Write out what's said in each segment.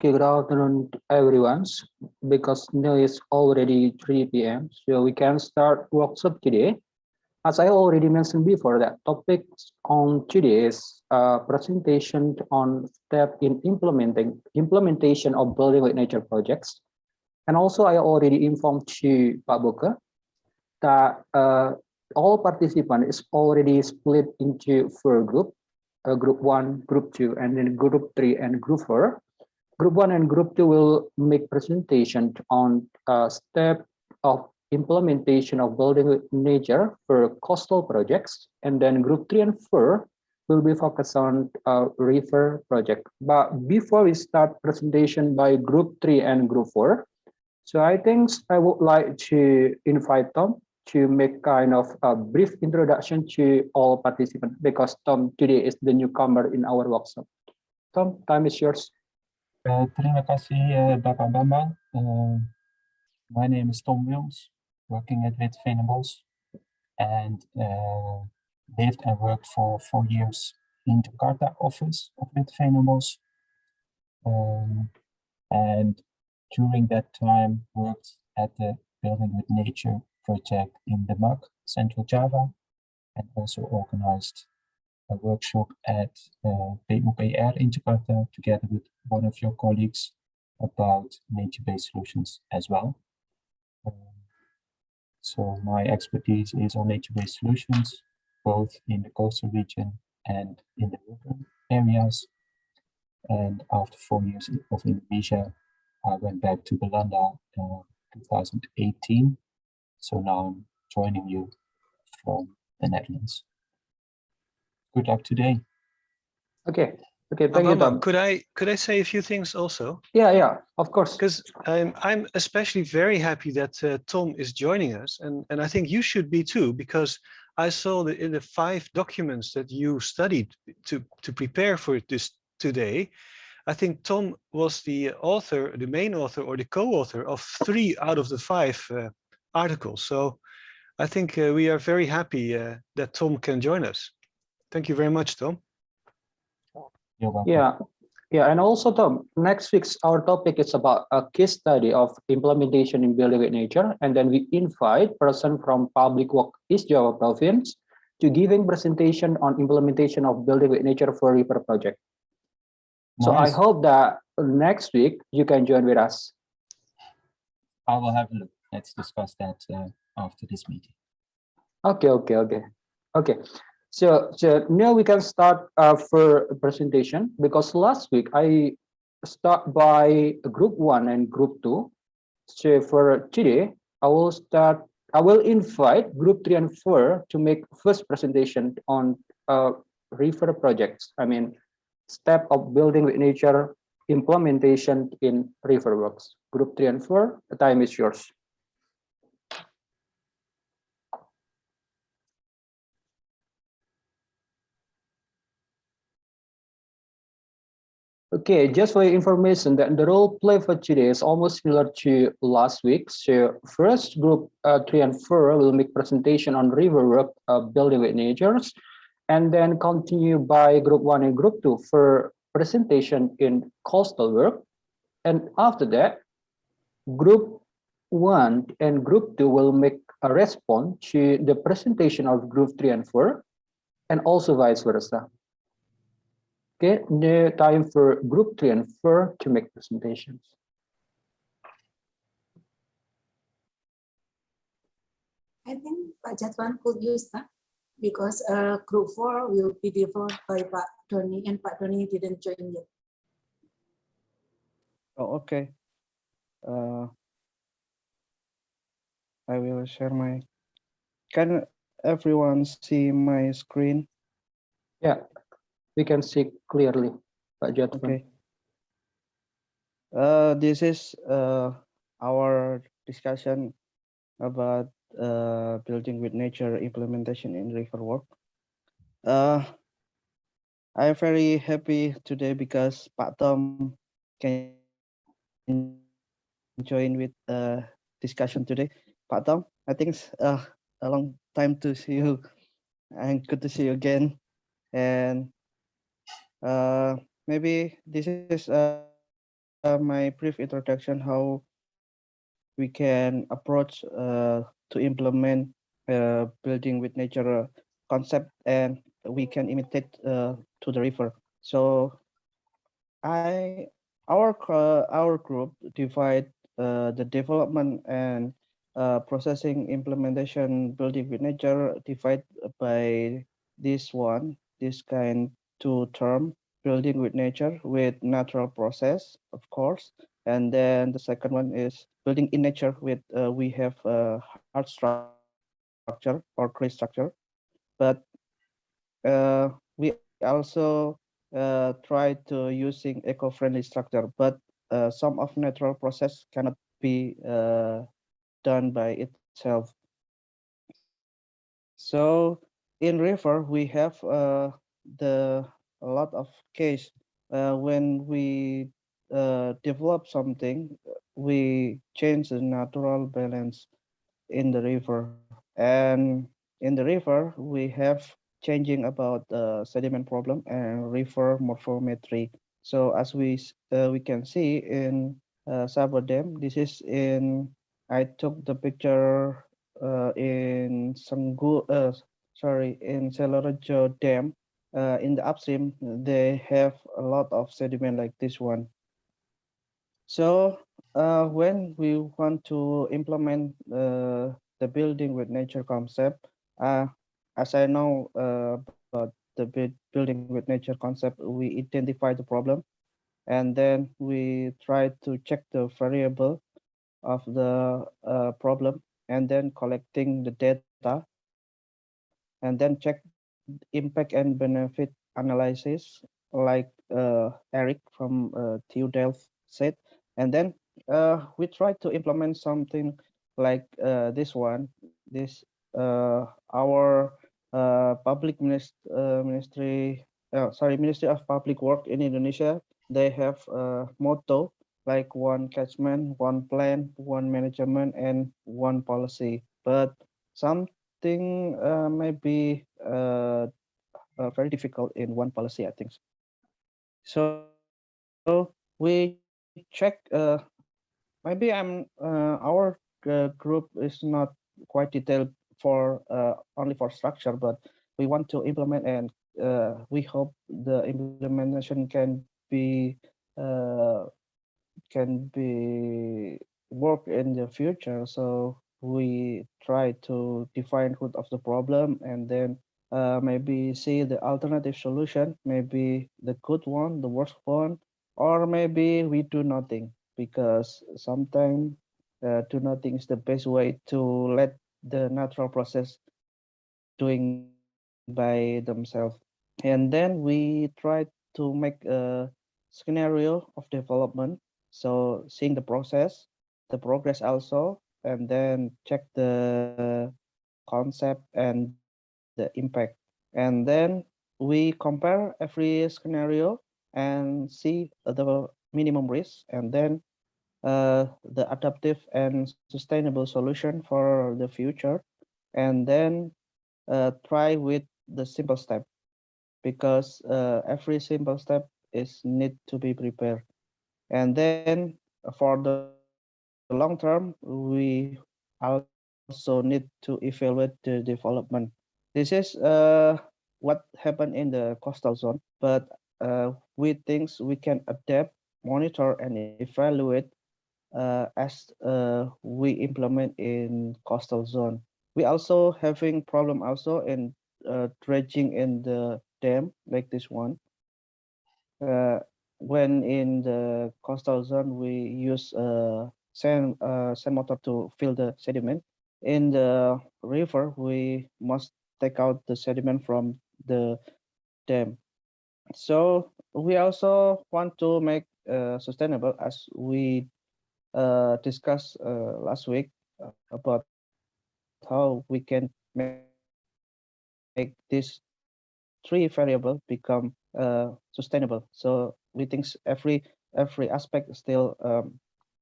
Okay, good afternoon, everyone. Because now it's already 3 p.m., so we can start workshop today. As I already mentioned before, that topics on today's presentation on step in implementation of building with nature projects. And also, I already informed to Pak Boke that all participants is already split into four groups, group 1, group 2, and then group 3 and group 4. Group 1 and Group 2 will make presentation on step of implementation of building with nature for coastal projects. And then Group 3 and 4 will be focused on river project. But before we start presentation by Group 3 and Group 4, so I think I would like to invite Tom to make kind of a brief introduction to all participants because Tom today is the newcomer in our workshop. Tom, time is yours. Terima kasih Bapak Bambang. My name is Tom Wilms, working at Venables, and lived and worked for 4 years in Jakarta office of Venables. And during that time worked at the Building with Nature project in Remark, Central Java, and also organized a workshop at PUPR in Jakarta together with one of your colleagues about nature-based solutions as well. So my expertise is on nature-based solutions, both in the coastal region and in the urban areas. And after 4 years of Indonesia, I went back to Belanda in 2018. So now I'm joining you from the Netherlands. Good luck today. Okay. Okay. Thank you, Tom. Could I say a few things also? Yeah, of course. Because I'm especially very happy that Tom is joining us, and I think you should be too, because I saw that in the 5 documents that you studied to prepare for this today, I think Tom was the author, the main author, or the co-author of 3 out of the 5 articles. So I think we are very happy that Tom can join us. Thank you very much, Tom. You're welcome. Yeah, and also Tom, next week's our topic is about a case study of implementation in building with nature, and then we invite person from Public Work East Java Province to giving presentation on implementation of building with nature for river project. So Nice. I hope that next week you can join with us. I will have a look. Let's discuss that after this meeting. Okay. So now we can start for presentation because last week I start by group 1 and group 2. So for today, I will invite group 3 and 4 to make first presentation on river projects. I mean, step of building with nature implementation in river works. Group 3 and 4, the time is yours. Okay, just for your information, that the role play for today is almost similar to last week. So first, group 3 and 4 will make presentation on river work, building with natures, and then continue by group 1 and group 2 for presentation in coastal work. And after that, group 1 and group 2 will make a response to the presentation of group 3 and 4, and also vice versa. Okay, the time for group 3 and 4 to make presentations. I think Pak Jatwan could use that because group 4 will be developed by Pak Doni, and Pak Doni didn't join yet. Oh, okay. I will share my. Can everyone see my screen? Yeah, we can see clearly, Pak Jatwan. Okay. This is our discussion about building with nature implementation in river work. I'm very happy today because Pak Tom can join with discussion today. Pak Tom, I think it's a long time to see you, and good to see you again. And maybe this is my brief introduction how we can approach to implement building with nature concept, and we can imitate to the river. So I our group divide the development and processing implementation building with nature divide by this kind two term, building with nature with natural process, of course, and then the second one is building in nature with we have hard structure or clay structure, but we also try to using eco-friendly structure, but some of natural process cannot be done by itself. So in river we have the a lot of case when we develop something, we change the natural balance in the river. And in the river, we have changing about sediment problem and river morphometry. So as we can see in Sabo Dam, this is in, I took the picture in sorry, in Selorejo Dam. In the upstream, they have a lot of sediment like this one. So when we want to implement the building with nature concept, uh, as I know about the building with nature concept, we identify the problem, and then we try to check the variable of the problem, and then collecting the data, and then check impact and benefit analysis, like Eric from TU Delft said. And then we try to implement something like this one. This our ministry, sorry, Ministry of Public Work in Indonesia. They have a motto like one catchment, one plan, one management, and one policy. But something may be very difficult in one policy, I think. So we check. Maybe our group is not quite detailed for only for structure, but we want to implement, and we hope the implementation uh, can be work in the future. So we try to define root of the problem, and then maybe see the alternative solution, maybe the good one, the worst one, or maybe we do nothing, because sometimes do nothing is the best way to let the natural process doing by themselves. And then we try to make a scenario of development, so seeing the process, the progress also, and then check the concept and the impact. And then we compare every scenario and see the minimum risk, and then the adaptive and sustainable solution for the future, and then try with the simple step, because every simple step is need to be prepared. And then for the long term, we also need to evaluate the development. This is what happened in the coastal zone, but we think we can adapt, monitor, and evaluate as we implement in coastal zone. We also having problem also in dredging in the dam like this one. When in the coastal zone, we use sand motor to fill the sediment. In the river, we must take out the sediment from the dam. So we also want to make sustainable, as we discussed last week about how we can make this three variable become sustainable. So we think every aspect still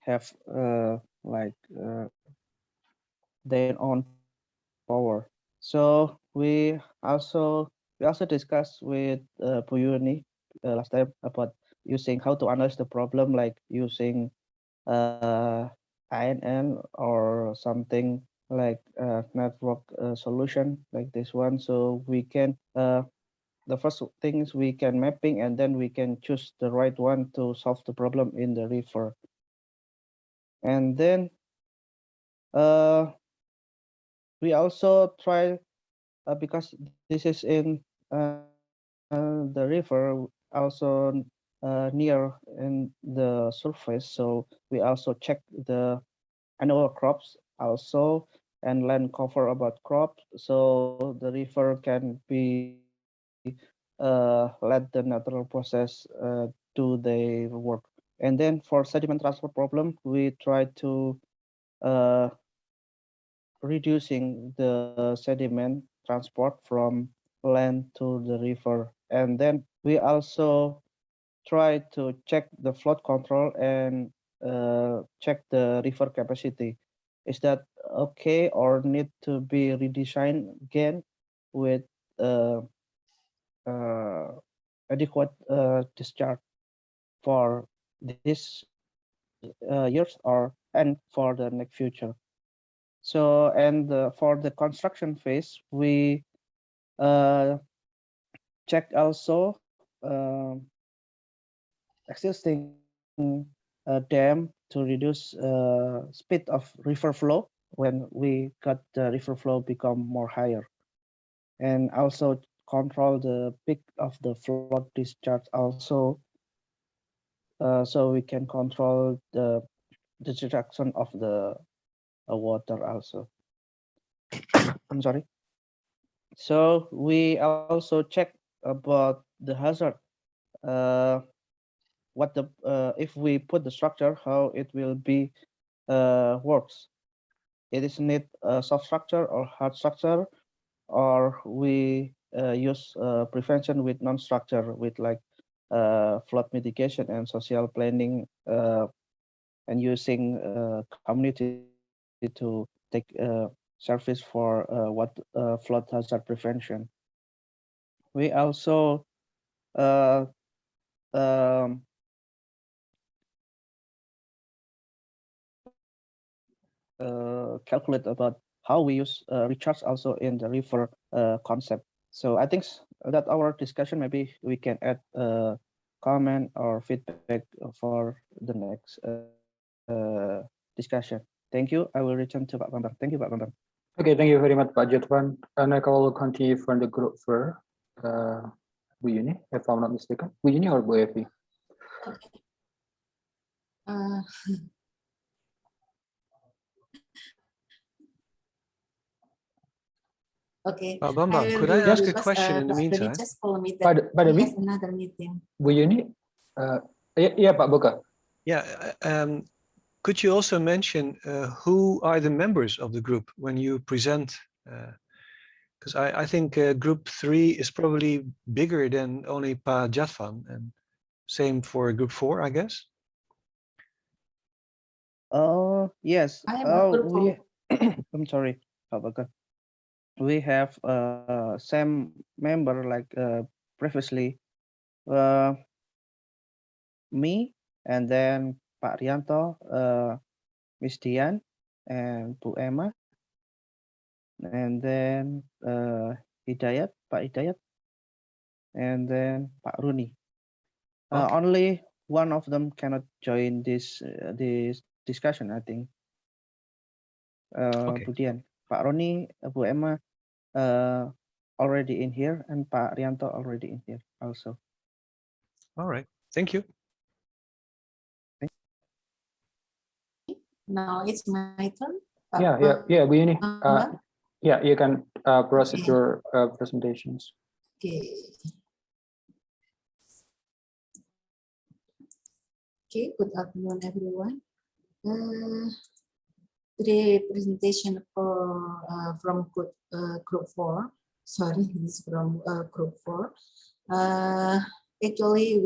have their own power. So we also discussed with Bu Yuni last time about using how to analyze the problem, like using INN or something like network solution like this one. So we can the first thing is we can mapping, and then we can choose the right one to solve the problem in the river. And then we also try because this is in the river, also near in the surface, so we also check the annual crops also and land cover about crops, so the river can be let the natural process do their work. And then for sediment transfer problem, we try to uh, reducing the sediment transport from land to the river. And then we also try to check the flood control and check the river capacity. Is that okay or need to be redesigned again with uh, adequate discharge for this years or and for the next future. So, and for the construction phase, we checked also existing dam to reduce speed of river flow when we got the river flow become more higher, and also control the peak of the flood discharge also, so we can control the destruction of the water also. I'm sorry. So we also check about the hazard, uh, what the if we put the structure, how it will be works. It is need a soft structure or hard structure, or we use prevention with non-structure with like flood mitigation and social planning, and using community to take service for what flood hazard prevention. We also uh, um, calculate about how we use recharge also in the river concept. So I think that our discussion, maybe we can add comment or feedback for the next discussion. Thank you. I will return to Pak Bambang. Thank you, Pak Bambang. Okay, thank you very much, Pak Jetwan. And I will continue from the group for Bu Yuni, if I'm not mistaken. Bu Yuni or Bu Evi? Okay. Okay. Pak Bambang, could I ask a question in the meantime? Just follow me that By the he way, has another meeting. Bu Yuni, yeah, Pak Boka. Yeah, could you also mention who are the members of the group when you present? Because I think group 3 is probably bigger than only Pa Jatvan, and same for group 4, I guess. Oh yes. I am a group We I'm sorry, Pak Bambang. We have same member like previously, me, and then Pak Rianto, Miss Dian, and Bu Emma, and then Hidayat, Pak Hidayat, and then Pak Runi. Okay. Only one of them cannot join this discussion, I think. Okay. Bu Dian, Pak Roni, Bu Emma already in here, and Pak Rianto already in here also. All right. Thank you. Now it's my turn. Yeah, Bu Yuni. Yeah, you can proceed Okay. your presentations. Okay. Okay, good afternoon, everyone. Today presentation for from group 4. Sorry, this is from group 4. Actually,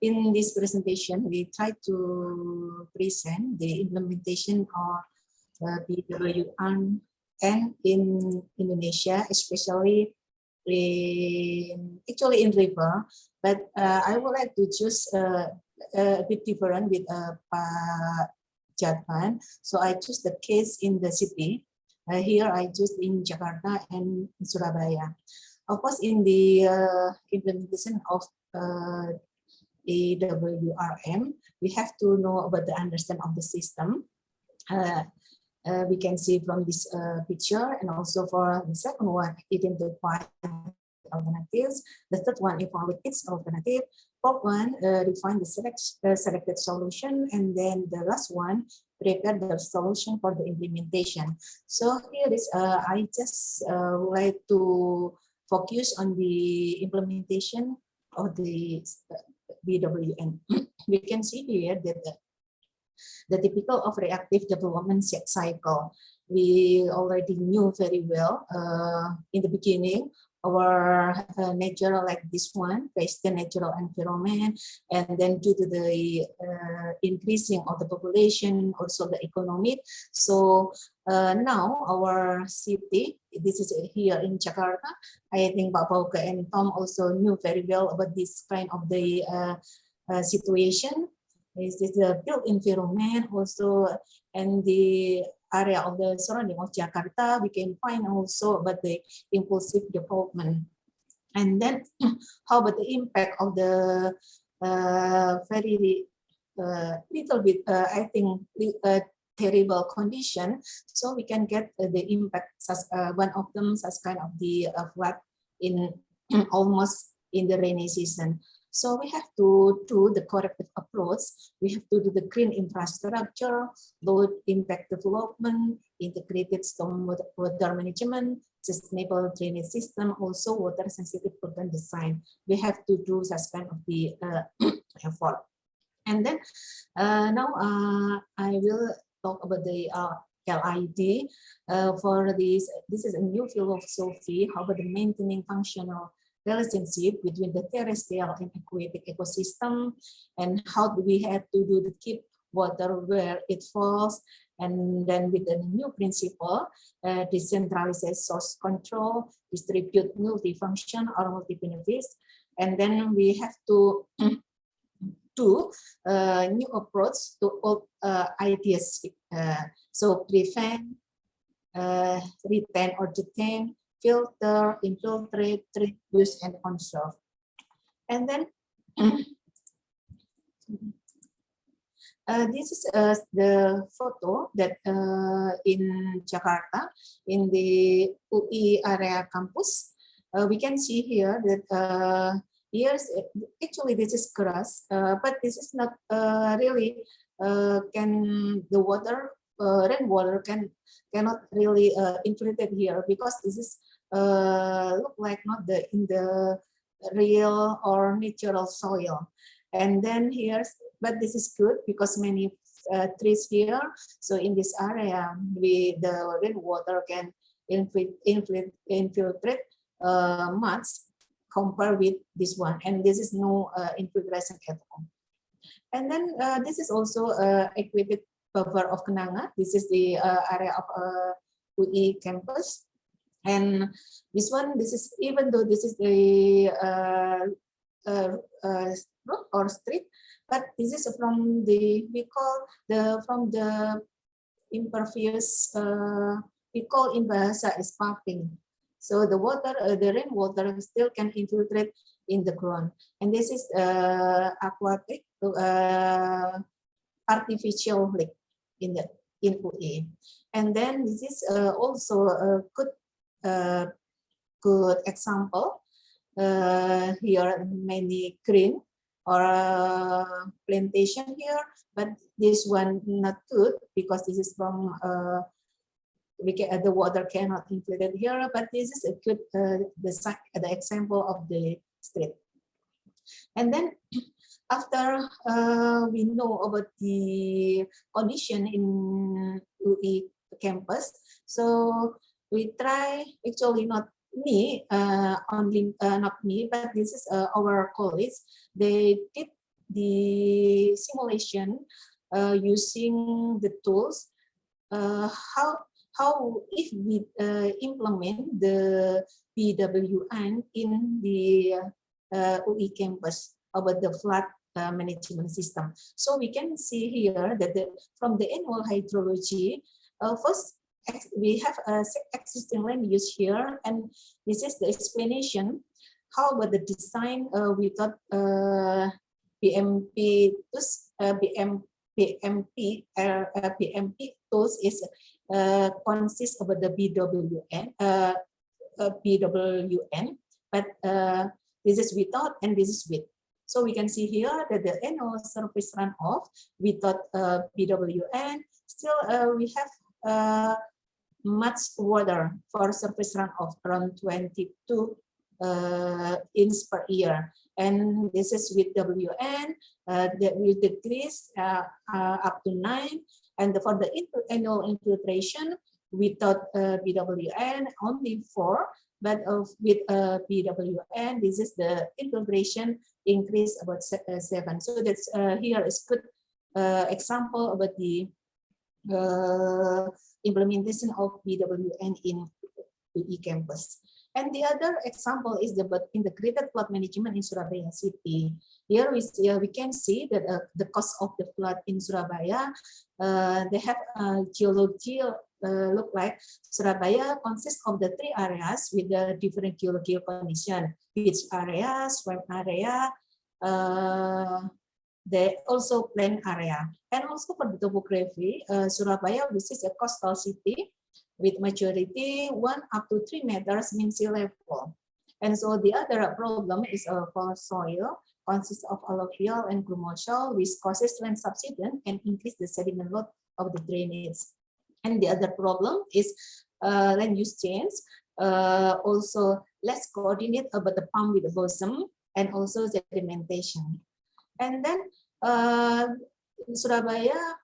in this presentation we try to present the implementation of BWN and in Indonesia, especially actually in river, but I would like to choose a bit different with Pak Jatwan. So I choose the case in the city. Here I choose in Jakarta and Surabaya. Of course, in the implementation of EWRM, we have to know about the understanding of the system. We can see from this picture, and also for the second one, identify alternatives. The third one, evaluate its alternative. Fourth one, define the selected solution, and then the last one, prepare the solution for the implementation. So here is, I just like to focus on the implementation of the BWN. We can see here that the typical of reactive development cycle. We already knew very well in the beginning, our nature like this one, face the natural environment, and then due to the increasing of the population, also the economic. So now our city, this is here in Jakarta. I think Pak Pauke and Tom also knew very well about this kind of the situation. This is the built environment also, and the area of the surrounding of Jakarta, we can find also about the impulsive development. And then how about the impact of the very little bit, I think, terrible condition. So we can get the impact, one of them, as kind of the flood in almost in the rainy season. So we have to do the corrective approach. We have to do the green infrastructure, low impact development, integrated stormwater management, sustainable drainage system, also water sensitive urban design. We have to do such kind of the effort. And then now I will talk about the LID. For this is a new philosophy, how about the maintaining functional relationship between the terrestrial and aquatic ecosystem, and how do we have to do the keep water where it falls, and then with the new principle, decentralized source control, distribute multifunction or multi-benefits, and then we have to do new approach to all ideas. So prevent, retain or detain, filter, infiltrate, treat, use, and conserve. And then this is the photo that in Jakarta, in the UI area campus. We can see here that here's actually this is grass, but this is not really can the water rainwater cannot really infiltrate here, because this is look like not the in the real or natural soil. And then here's, but this is good because many trees here. So in this area, the rainwater can infiltrate much compared with this one. And this is no infiltration at all. And then this is also equipped buffer of Kenanga. This is the area of UI campus. And this one, this is, even though this is the road or street, but this is from the, we call the, from the impervious, we call in bahasa is pumping. So the water, the rainwater still can infiltrate in the ground. And this is aquatic, artificial lake in the UI. And then this is also a good example. Here many green or plantation here, but this one not good because this is from the water cannot infiltrate here. But this is a good the example of the street. And then after we know about the condition in UI campus, so we try, actually not me, only not me, but this is our colleagues. They did the simulation using the tools. How how if we implement the BWN in the UI campus about the flood management system. So we can see here that from the annual hydrology, first we have a existing land use here, and this is the explanation. How about the design without PMP tools is consists of the BWN, but this is without and this is with. So we can see here that the annual surface runoff without BWN, still we have much water for surface runoff, around 22 inch per year. And this is with WN, that will decrease up to 9. And for the annual infiltration without BWN, only 4. But with BWN, this is the infiltration increase about 7. So that's here is good example about the implementation of BWN in UI campus. And the other example is the integrated flood management in Surabaya city. Here we can see that the cost of the flood in Surabaya, they have geology look like Surabaya consists of the 3 areas with the different geological condition, beach area, swamp area, they also plain area. And also for the topography, Surabaya, which is a coastal city, with majority 1 up to 3 meters mean sea level. And so the other problem is for soil, consists of alluvial and grumosol, which causes land subsidence and increase the sediment load of the drainage. And the other problem is land use change, also less coordinate about the pump with the bosom, and also sedimentation. And then Surabaya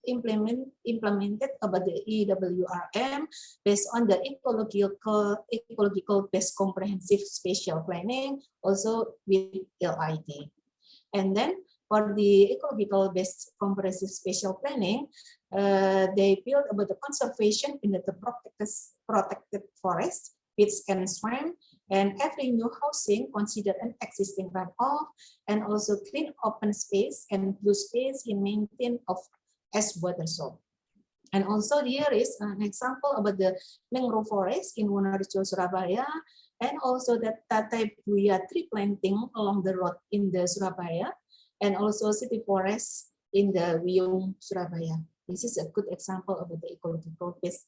implemented about the EWRM based on the ecological based comprehensive spatial planning, also with LID. And then for the ecological based comprehensive spatial planning, they built about the conservation in the protected forest, pits and swamp, and every new housing considered an existing runoff, and also clean open space and blue space in maintain of as water source. And also here is an example about the mangrove forest in Wonorejo, Surabaya, and also that Tataibuya tree planting along the road in the Surabaya, and also city forest in the Wiyung, Surabaya. This is a good example of the ecological based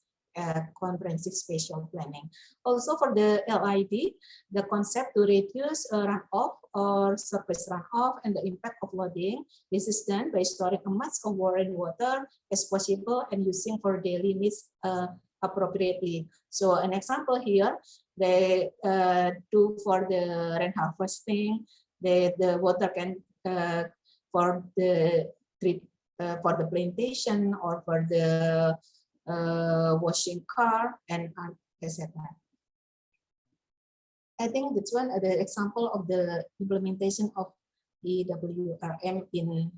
comprehensive spatial planning. Also for the LID, the concept to reduce runoff or surface runoff and the impact of flooding. This is done by storing as much of water as possible and using for daily needs appropriately. So an example here, they do for the rain harvesting, the water can for the trip for the plantation or for the washing car and etc. I think that's one the example of the implementation of the WRM in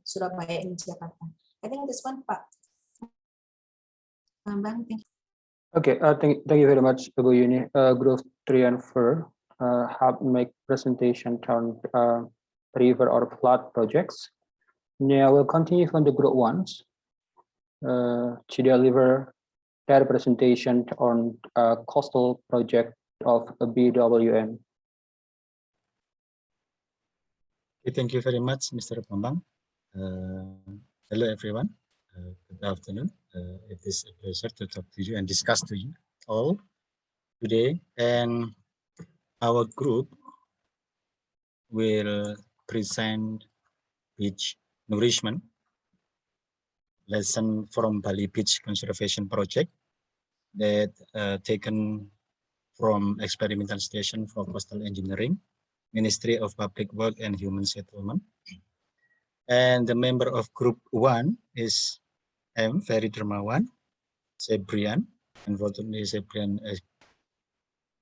Surabaya and Jakarta. I think this one, Pak Bambang, thank you. Okay, thank you very much, Ibu Yuni. Group 3 and 4 have make presentation on river or flood projects. Now we'll continue from the group 1s to deliver their presentation on coastal project of BWN. Thank you very much, Mr. Bambang. Hello, everyone. Good afternoon. It is a pleasure to talk to you and discuss to you all today. And our group will present beach nourishment lesson from Bali Beach Conservation Project that taken from experimental station for coastal engineering, Ministry of Public Work and Human Settlement. And the member of group 1 is M. Ferry Dermawan, Sebrian. Unfortunately, Sebrian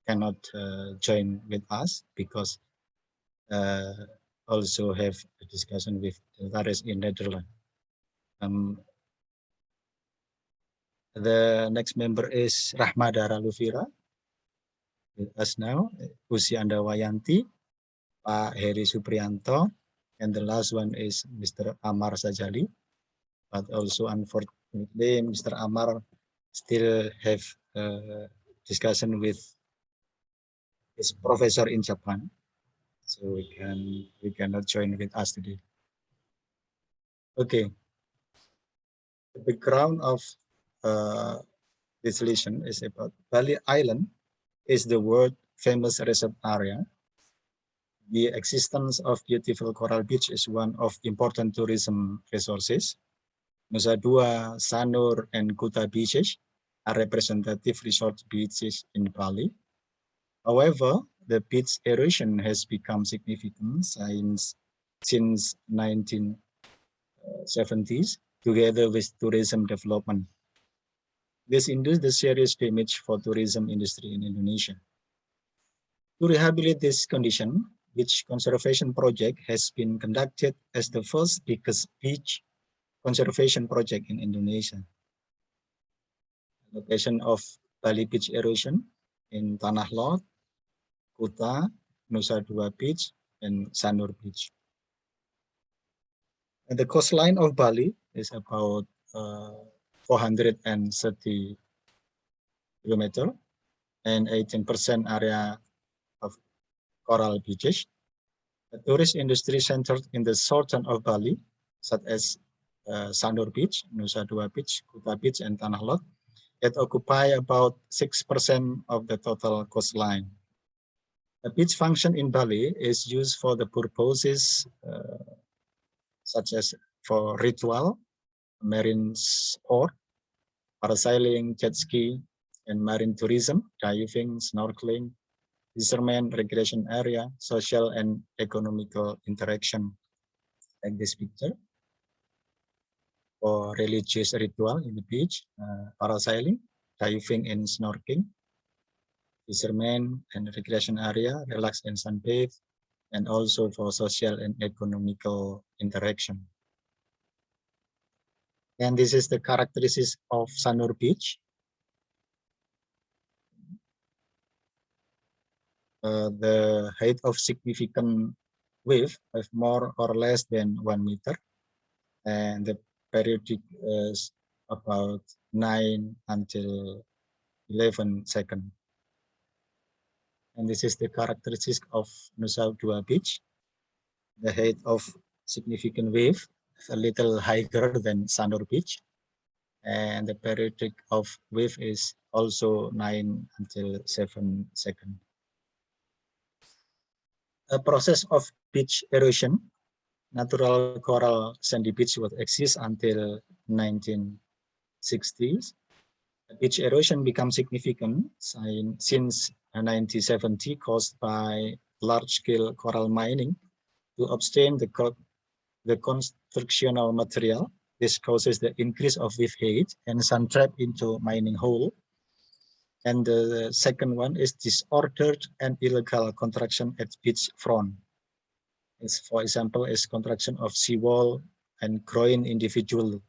cannot join with us because also have a discussion with Taris in Netherlands. The next member is Rahmadara Lufira with us now, Usi Andawayanti, Pak Heri Suprianto, and the last one is Mr. Amar Sajali. But also, unfortunately, Mr. Amar still have discussion with his professor in Japan, so we cannot join with us today. Okay, the background of this lesson is about Bali Island is the world famous resort area. The existence of beautiful coral beach is one of important tourism resources. Nusa Dua, Sanur, and Kuta beaches are representative resort beaches in Bali. However, the beach erosion has become significant since 1970s, together with tourism development. This induced the serious damage for tourism industry in Indonesia. To rehabilitate this condition, beach conservation project has been conducted as the first biggest beach conservation project in Indonesia. Location of Bali beach erosion in Tanah Lot, Kuta, Nusa Dua Beach, and Sanur Beach. And the coastline of Bali is about 430 kilometers and 18% area of coral beaches. The tourist industry centered in the southern of Bali, such as Sanur Beach, Nusa Dua Beach, Kuta Beach, and Tanah Lot, that occupy about 6% of the total coastline. The beach function in Bali is used for the purposes such as for ritual, marine sport, parasailing, jet ski, and marine tourism, diving, snorkeling, fishermen, recreation area, social and economical interaction, like this picture. For religious ritual in the beach, parasailing, diving and snorkeling, fishermen and recreation area, relax and sunbathe, and also for social and economical interaction. And this is the characteristics of Sanur Beach. The height of significant wave of more or less than 1 meter, and the periodic is about 9 until 11 seconds. And this is the characteristics of Nusa Dua Beach. The height of significant wave is a little higher than Sanur Beach, and the periodic of wave is also 9 until 7 seconds. A process of beach erosion, natural coral sandy beach would exist until 1960s. Beach erosion becomes significant since 1970, caused by large-scale coral mining to obtain the constructional material. This causes the increase of wave height and sun trap into mining hole. And the second one is disordered and illegal construction at beach front. For example, is construction of seawall and groin individual,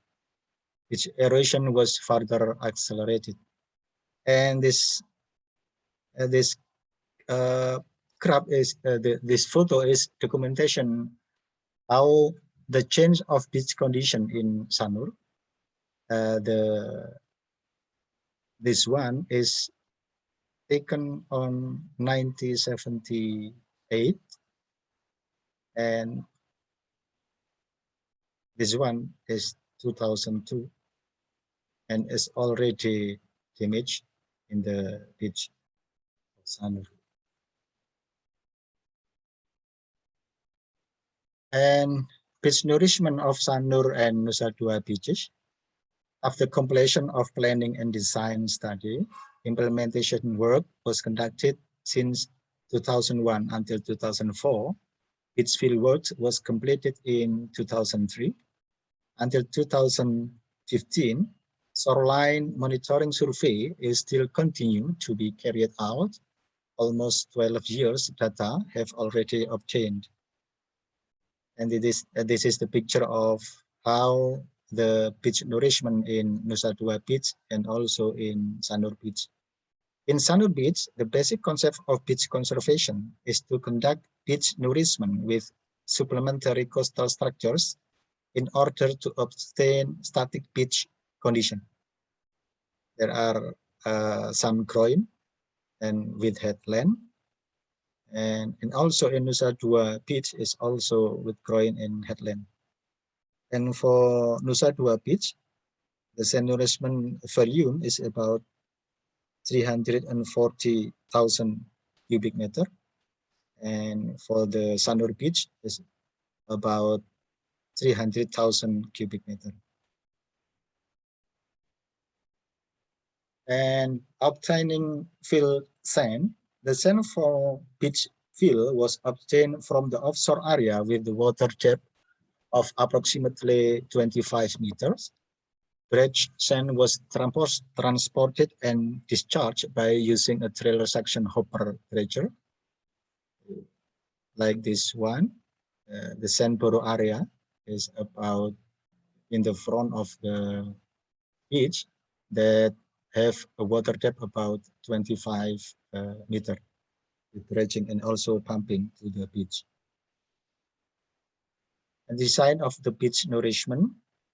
which erosion was further accelerated. And this graph is this photo is documentation how the change of beach condition in Sanur. This one is taken on 1978, and this one is 2002, and is already damaged in the beach of Sanur. And beach nourishment of Sanur and Nusa Dua beaches. After completion of planning and design study, implementation work was conducted since 2001 until 2004. Beach field work was completed in 2003. Until 2015, shoreline monitoring survey is still continued to be carried out. Almost 12 years data have already obtained. And this is the picture of how the beach nourishment in Nusa Dua Beach and also in Sanur Beach. In Sanur Beach, the basic concept of beach conservation is to conduct beach nourishment with supplementary coastal structures in order to obtain static beach condition. There are some groin and with headland, and also in Nusa Dua Beach is also with groin and headland. And for Nusa Dua Beach, the sand nourishment volume is about 340,000 cubic meter, and for the Sanur Beach is about 300,000 cubic meter. And obtaining fill sand, the sand for beach fill was obtained from the offshore area with the water depth of approximately 25 meters. Dredged sand was transported and discharged by using a trailer suction hopper dredger, like this one. The Sandboro area is about in the front of the beach that have a water depth about 25 meter, with dredging and also pumping to the beach. And design of the beach nourishment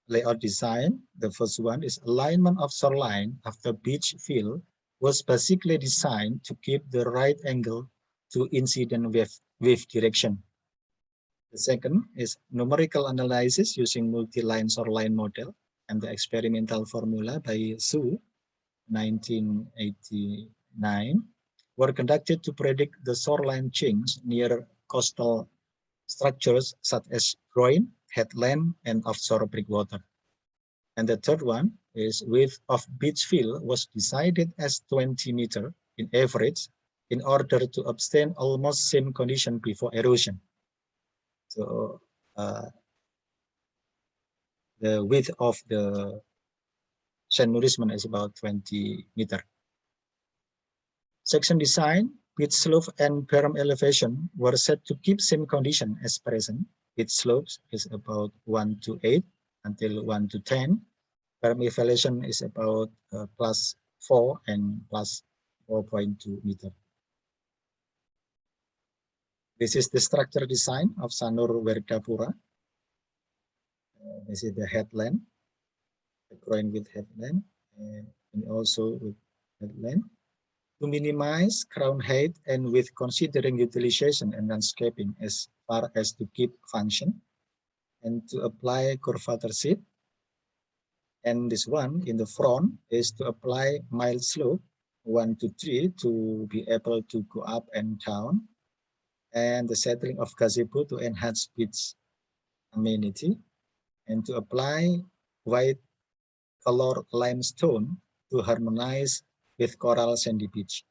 layout design, the first one is alignment of shoreline after beach fill was basically designed to keep the right angle to incident wave direction. The second is numerical analysis using multi-line shoreline model and the experimental formula by Su, 1989, were conducted to predict the shoreline change near coastal structures such as groin, headland, and offshore breakwater. And the third one is width of beach fill was decided as 20 meter in average in order to obtain almost same condition before erosion. So the width of the sand nourishment is about 20 meter. Section design, beach slope and berm elevation were set to keep same condition as present. Beach slopes is about 1 to 8 until 1 to 10. Berm elevation is about +4 and +4.2 meter. This is the structure design of Sanur Werdapura. This is the headland, the groin with headland, and also with headland. To minimize crown height and with considering utilization and landscaping as far as to keep function, and to apply curvature sheet. And this one in the front is to apply mild slope 1 to 3 to be able to go up and down, and the settling of gazebo to enhance beach amenity, and to apply white color limestone to harmonize with coral sandy beach.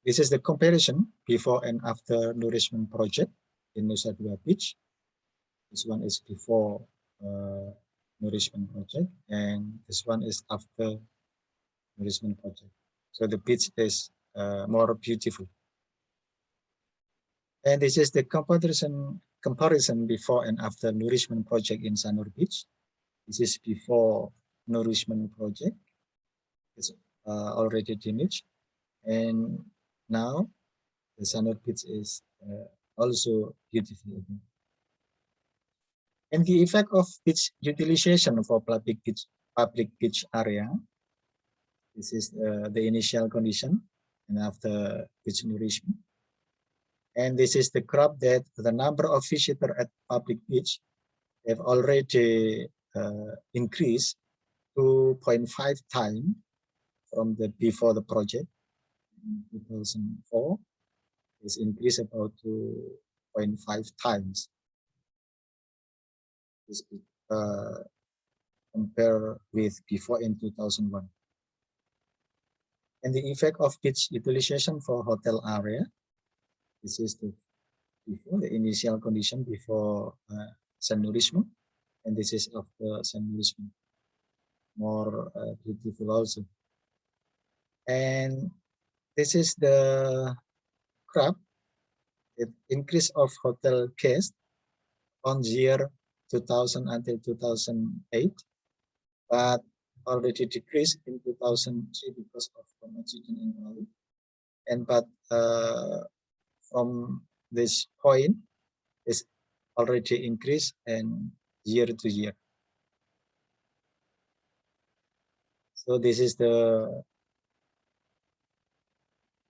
This is the comparison before and after nourishment project in Nusa Dua Beach. This one is before nourishment project, and this one is after nourishment project. So the beach is more beautiful. And this is the comparison before and after nourishment project in Sanur Beach. This is before nourishment project. It's already damaged, and now the Sanur Beach is also beautiful. And the effect of beach utilization for public beach area. This is the initial condition and after beach nourishment. And this is the graph that the number of visitors at public beach have already increased 2.5 times from the before the project in 2004. It's increased about 2.5 times. This compare with before in 2001. And the effect of beach utilization for hotel area. This is the before the initial condition before sand nourishment, and this is after sand nourishment. More beautiful also. And this is the graph. The increase of hotel guests on year 2000 until 2008, but already decreased in 2003 because of an accident in Bali. And but from this point, is already increased and year to year. So this is the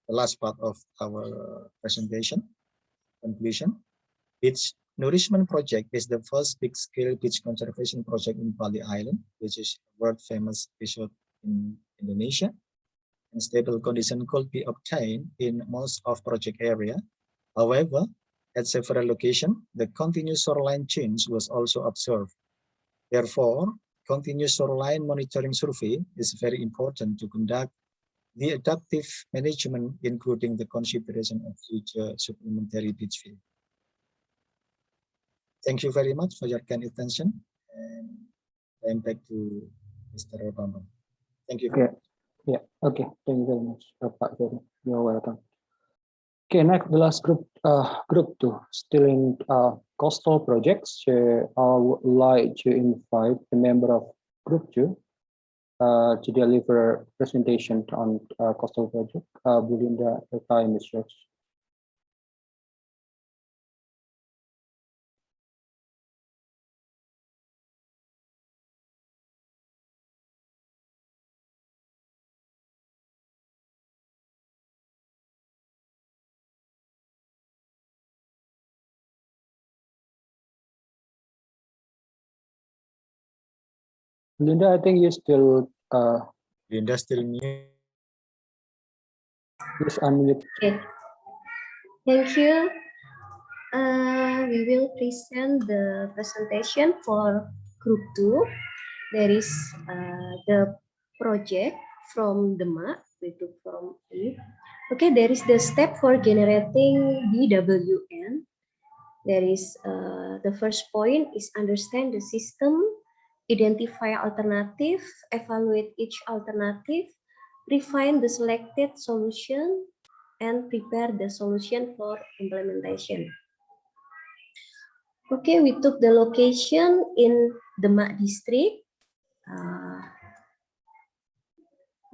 last part of our presentation. Conclusion. Beach Nourishment Project is the first big-scale beach conservation project in Bali Island, which is world-famous resort in Indonesia. And stable condition could be obtained in most of project area. However, at several locations, the continuous shoreline change was also observed. Therefore, continuous shoreline monitoring survey is very important to conduct the adaptive management, including the consideration of future supplementary beach field. Thank you very much for your kind attention, and I'm back to Mr. Bambang. Thank you. Okay. Yeah. Okay. Thank you very much, Pak Ferry. You're welcome. Okay. Next, the last group, group 2, still in coastal projects. I would like to invite the member of group 2 to deliver presentation on coastal project. Belinda, the time is yours. Linda, I think you still Linda still mute. please unmute. Okay. Thank you. We will present the presentation for group 2. There is the project from the map we took from it. Okay, there is the step for generating BWN. There is the first point is understand the system, identify alternative, evaluate each alternative, refine the selected solution, and prepare the solution for implementation. Okay, we took the location in the Demak district.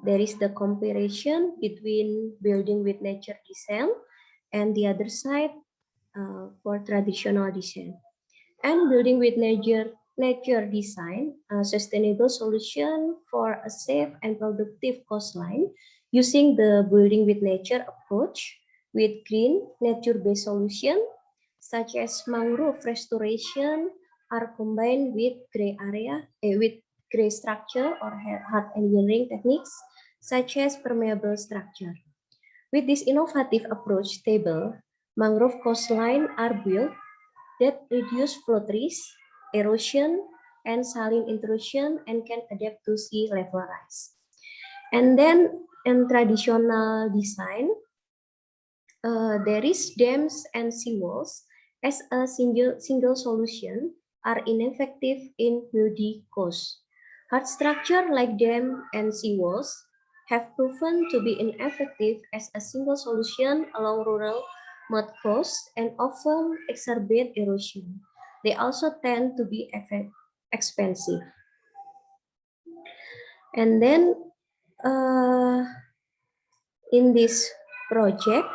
There is the comparison between building with nature design and the other side for traditional design. And building with nature design, a sustainable solution for a safe and productive coastline using the building with nature approach with green nature-based solution such as mangrove restoration are combined with gray area, with gray structure or hard engineering techniques such as permeable structure. With this innovative approach table, mangrove coastline are built that reduce flood risk, erosion, and saline intrusion and can adapt to sea level rise. And then in traditional design, there is dams and seawalls as a single solution are ineffective in muddy coast. Hard structure like dam and seawalls have proven to be ineffective as a single solution along rural mud coasts and often exacerbate erosion. They also tend to be expensive. And then in this project,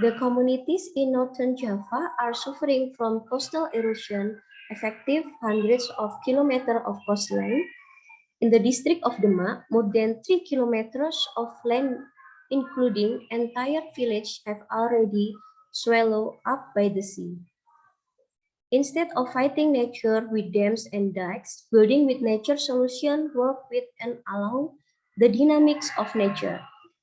the communities in Northern Java are suffering from coastal erosion, affecting hundreds of kilometers of coastline. In the district of Demak, more than 3 kilometers of land, including entire village, have already swallowed up by the sea. Instead of fighting nature with dams and dikes, building with nature solution work with and along the dynamics of nature.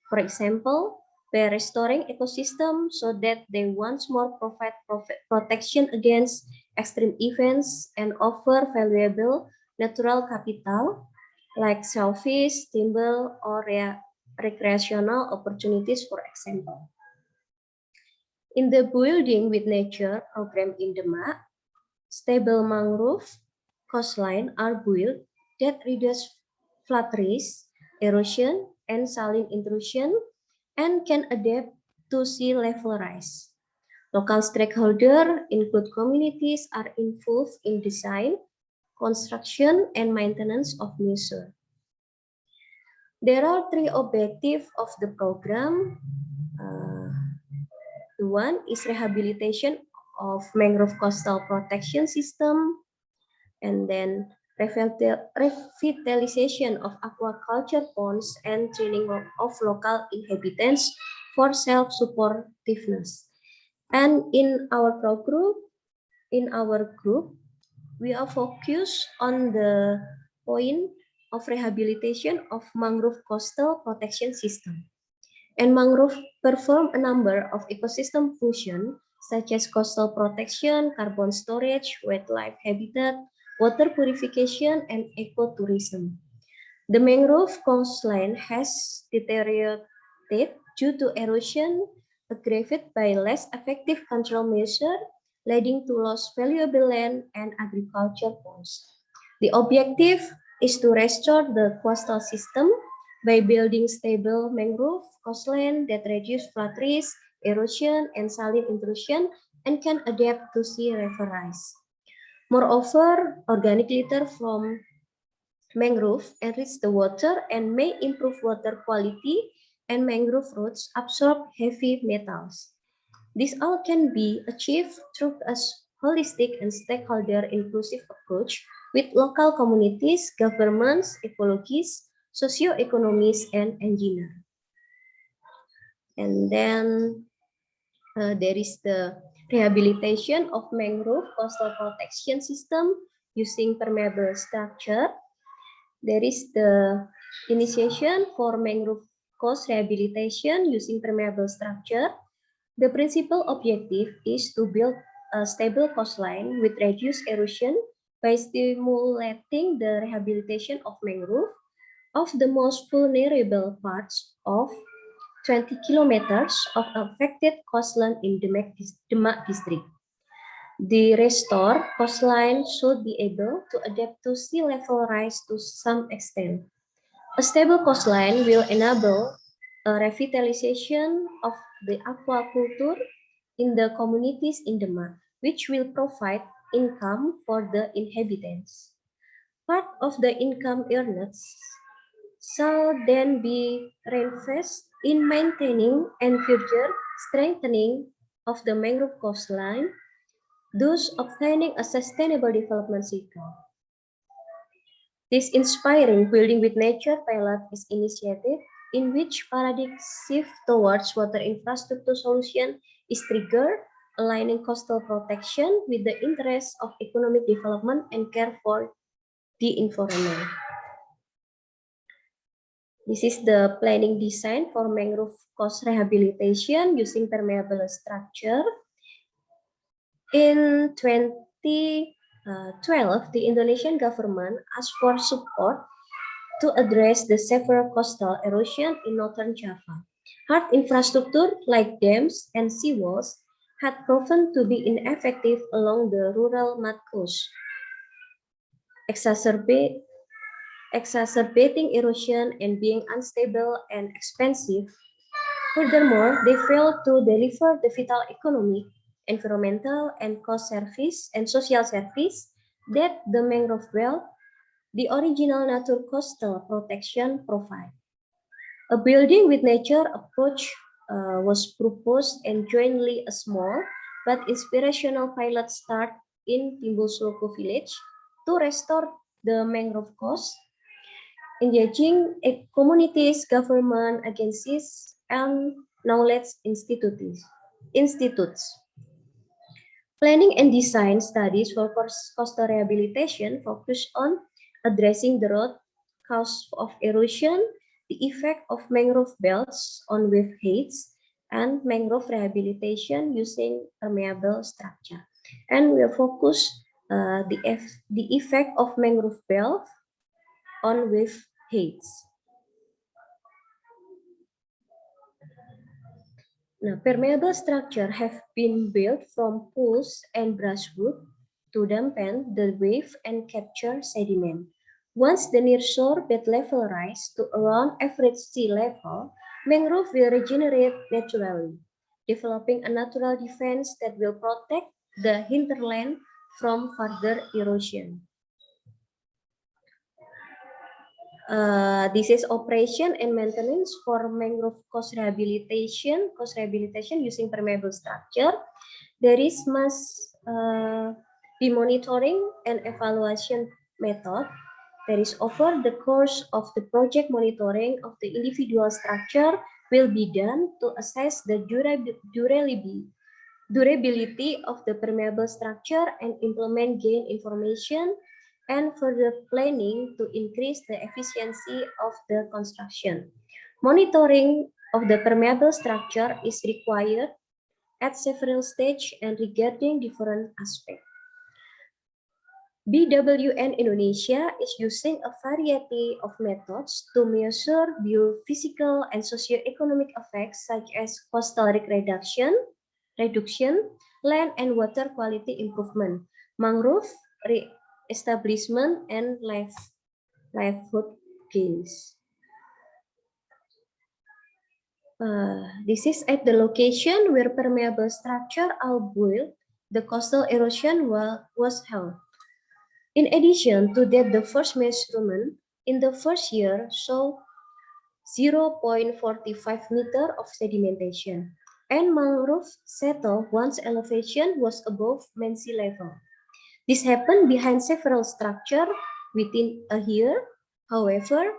For example, by restoring ecosystem so that they once more provide protection against extreme events and offer valuable natural capital like shellfish, timber, or recreational opportunities, for example. In the building with nature program in Demak, stable mangrove coastline are built that reduce flood risk, erosion, and saline intrusion, and can adapt to sea level rise. Local stakeholders include communities are involved in design, construction, and maintenance of measures. There are three objectives of the program. One is rehabilitation of mangrove coastal protection system, and then revitalization of aquaculture ponds and training of local inhabitants for self-supportiveness. And in our group, we are focused on the point of rehabilitation of mangrove coastal protection system. And mangrove perform a number of ecosystem functions such as coastal protection, carbon storage, wildlife habitat, water purification, and ecotourism. The mangrove coastline has deteriorated due to erosion aggravated by less effective control measures, leading to lost valuable land and agriculture ponds. The objective is to restore the coastal system by building stable mangrove coastline that reduce flood risk, erosion, and saline intrusion, and can adapt to sea level rise. Moreover, organic litter from mangrove enrich the water and may improve water quality, and mangrove roots absorb heavy metals. This all can be achieved through a holistic and stakeholder inclusive approach with local communities, governments, ecologists, socio-economists, and engineers. And then there is the rehabilitation of mangrove coastal protection system using permeable structure. There is the initiation for mangrove coast rehabilitation using permeable structure. The principal objective is to build a stable coastline with reduced erosion by stimulating the rehabilitation of mangrove of the most vulnerable parts of 20 kilometers of affected coastline in Demak district. The restored coastline should be able to adapt to sea level rise to some extent. A stable coastline will enable a revitalization of the aquaculture in the communities in Demak, which will provide income for the inhabitants. Part of the income earned shall then be reinvested in maintaining and further strengthening of the mangrove coastline, thus obtaining a sustainable development cycle. This inspiring Building with Nature pilot is initiated in which paradigm shift towards water infrastructure solution is triggered, aligning coastal protection with the interests of economic development and care for the environment. This is the planning design for mangrove coast rehabilitation using permeable structure. In 2012, the Indonesian government asked for support to address the severe coastal erosion in northern Java. Hard infrastructure like dams and seawalls had proven to be ineffective along the rural mud coast, exacerbating erosion and being unstable and expensive. Furthermore, they failed to deliver the vital economic, environmental, and cost service and social service that the mangrove belt, the original nature coastal protection, provide. A building with nature approach was proposed, and jointly a small but inspirational pilot start in Timbul Sulku village to restore the mangrove coast, engaging communities, government agencies, and knowledge institutes. Planning and design studies for coastal rehabilitation focus on addressing the root cause of erosion, the effect of mangrove belts on wave heights, and mangrove rehabilitation using permeable structure. And we'll focus the effect of mangrove belt on wave heights. Now, permeable structure have been built from poles and brushwood to dampen the wave and capture sediment. Once the nearshore bed level rise to around average sea level, mangrove will regenerate naturally, developing a natural defense that will protect the hinterland from further erosion. This is operation and maintenance for mangrove coast rehabilitation using permeable structure. There is must be monitoring and evaluation method. There is over the course of the project, monitoring of the individual structure will be done to assess the durability of the permeable structure and implement gain information and further planning to increase the efficiency of the construction. Monitoring of the permeable structure is required at several stages and regarding different aspects. BWN Indonesia is using a variety of methods to measure biophysical and socioeconomic effects such as coastal reduction, land and water quality improvement, mangrove re-establishment, and livelihood gains. This is at the location where permeable structure are built, the coastal erosion was held. In addition to that, the first measurement in the first year showed 0.45 meter of sedimentation, and mangrove settled once elevation was above mean sea level. This happened behind several structures within a year. However,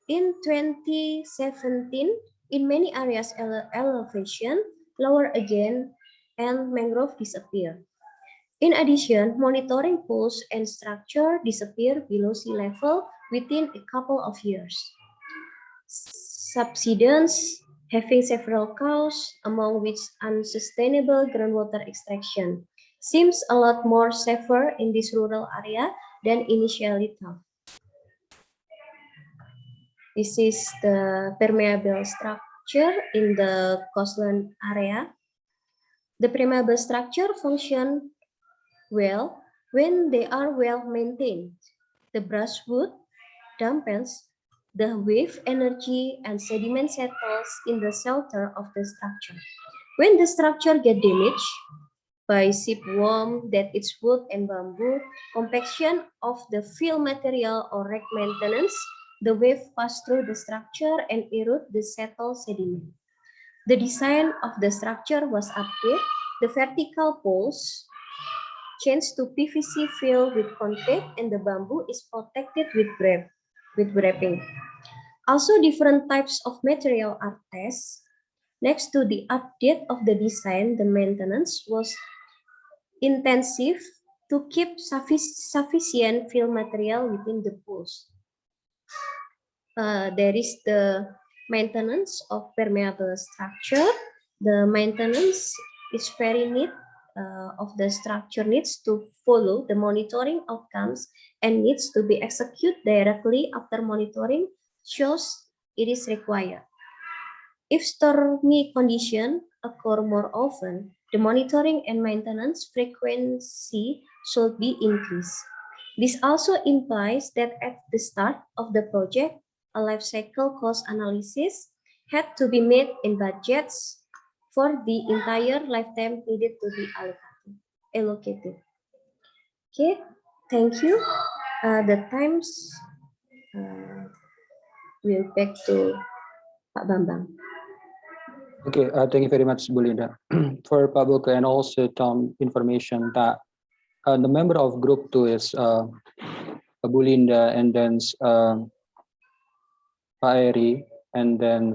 in 2017, in many areas elevation lower again and mangrove disappear. In addition, monitoring pools and structure disappear below sea level within a couple of years. Subsidence having several causes, among which unsustainable groundwater extraction, seems a lot more safer in this rural area than initially thought. This is the permeable structure in the coastline area. The permeable structure function well when they are well maintained. The brushwood dampens the wave energy and sediment settles in the shelter of the structure. When the structure gets damaged by shipworm that eats wood and bamboo, compaction of the fill material or wreck maintenance, the wave pass through the structure and erode the settled sediment. The design of the structure was updated. The vertical poles changed to PVC filled with concrete, and the bamboo is protected with wrapping. Also, different types of material are tested. Next to the update of the design, the maintenance was intensive to keep sufficient fill material within the pools. There is the maintenance of permeable structure. The maintenance is very neat of the structure needs to follow the monitoring outcomes and needs to be executed directly after monitoring shows it is required. If stormy conditions occur more often, the monitoring and maintenance frequency should be increased. This also implies that at the start of the project, a life cycle cost analysis had to be made in budgets for the entire lifetime needed to be allocated. Okay, thank you. The times will back to Pak Bambang. Okay, thank you very much, Bu Linda, for Pak Boke and also Tom information that the member of group 2 is Bu Linda, and then Pak Eri, and then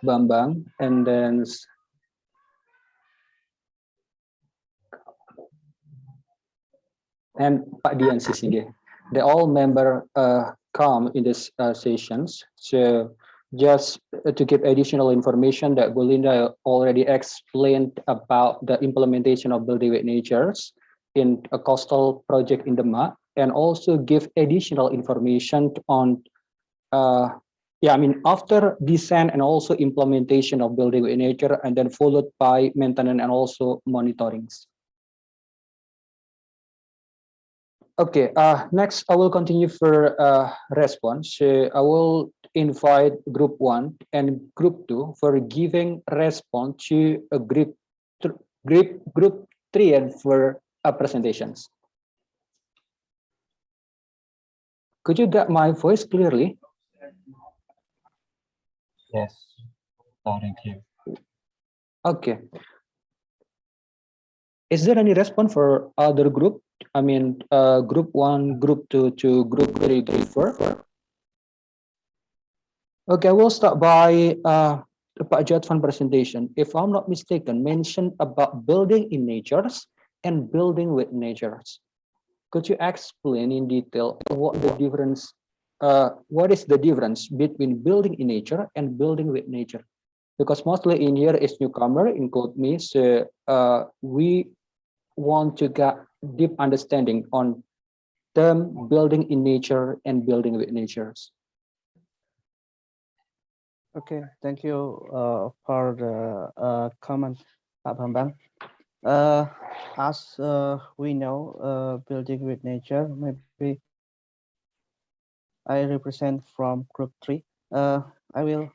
Bambang, and then Pak Dian Sisige. They all member come in this sessions. So just to give additional information that Belinda already explained about the implementation of building with natures in a coastal project in Demak, and also give additional information on after design and also implementation of building with nature, and then followed by maintenance and also monitorings. Okay, next I will continue for response. So I will invite group 1 and group 2 for giving response to a group 3 and for presentations. Could you get my voice clearly? Yes, loud and clear. Okay. Is there any response for other group? I mean, group 1, group 2 to group 3, group 4? Okay, we'll start by Pak Jatvan presentation. If I'm not mistaken, mentioned about building in natures and building with natures. Could you explain in detail what is the difference between building in nature and building with nature? Because mostly in here is newcomer, include me, so we want to get deep understanding on term building in nature and building with natures. Okay, thank you for the comment, Pak Bambang. As we know, building with nature, maybe I represent from group 3. I will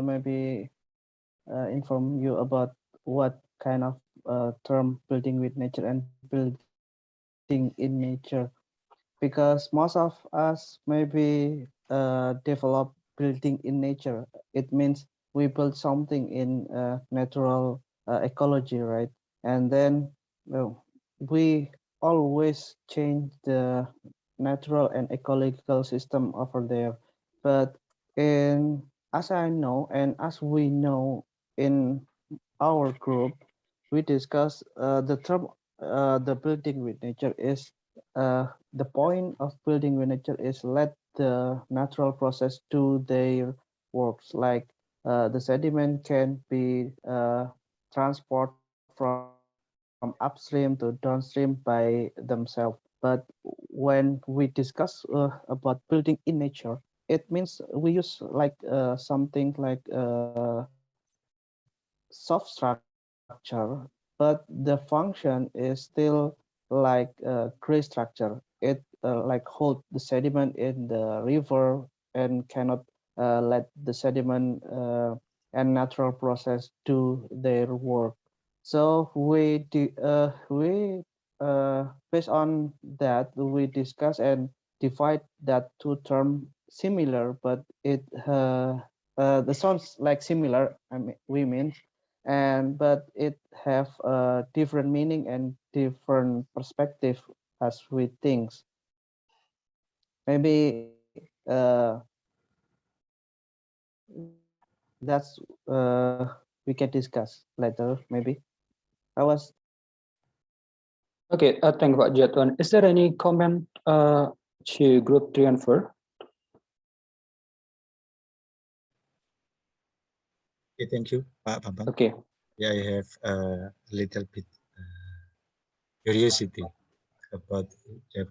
maybe inform you about what kind of term building with nature and building in nature, because most of us maybe develop building in nature. It means we build something in natural ecology, right? And then well, we always change the natural and ecological system over there. But in as I know and as we know in our group, we discuss the term the building with nature is the point of building with nature is let the natural process do their works, like the sediment can be transport from upstream to downstream by themselves. But when we discuss about building in nature, it means we use like something like soft structure, but the function is still like gray structure. It like hold the sediment in the river and cannot let the sediment and natural process do their work. So based on that we discuss and divide that two term similar, but it the sounds like similar. I mean, we mean, and but it have a different meaning and different perspective as we think. Maybe that's we can discuss later. Maybe I was. Okay, thank you, Pak Jatwan. Is there any comment to group 3 and 4? Okay, thank you, Pak Bambang. Okay. Yeah, I have a little bit curiosity about the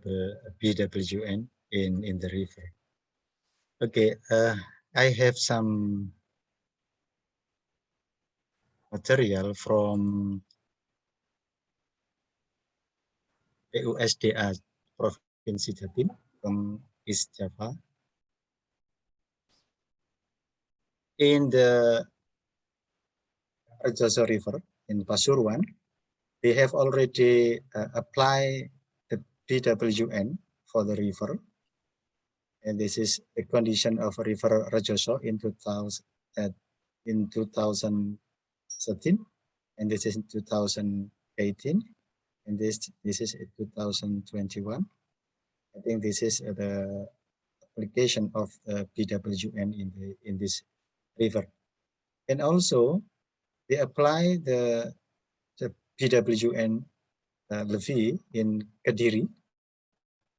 BWN in the river. Okay, I have some material from PUSDA Provinsi Jatim from East Java. In the Rejoso River in Pasuruan, they have already applied the BWN for the river. And this is the condition of River Rejoso in 2013, and this is in 2018, and this is in 2021. I think this is the application of the BWN in this river, and also they apply the BWN levee in Kediri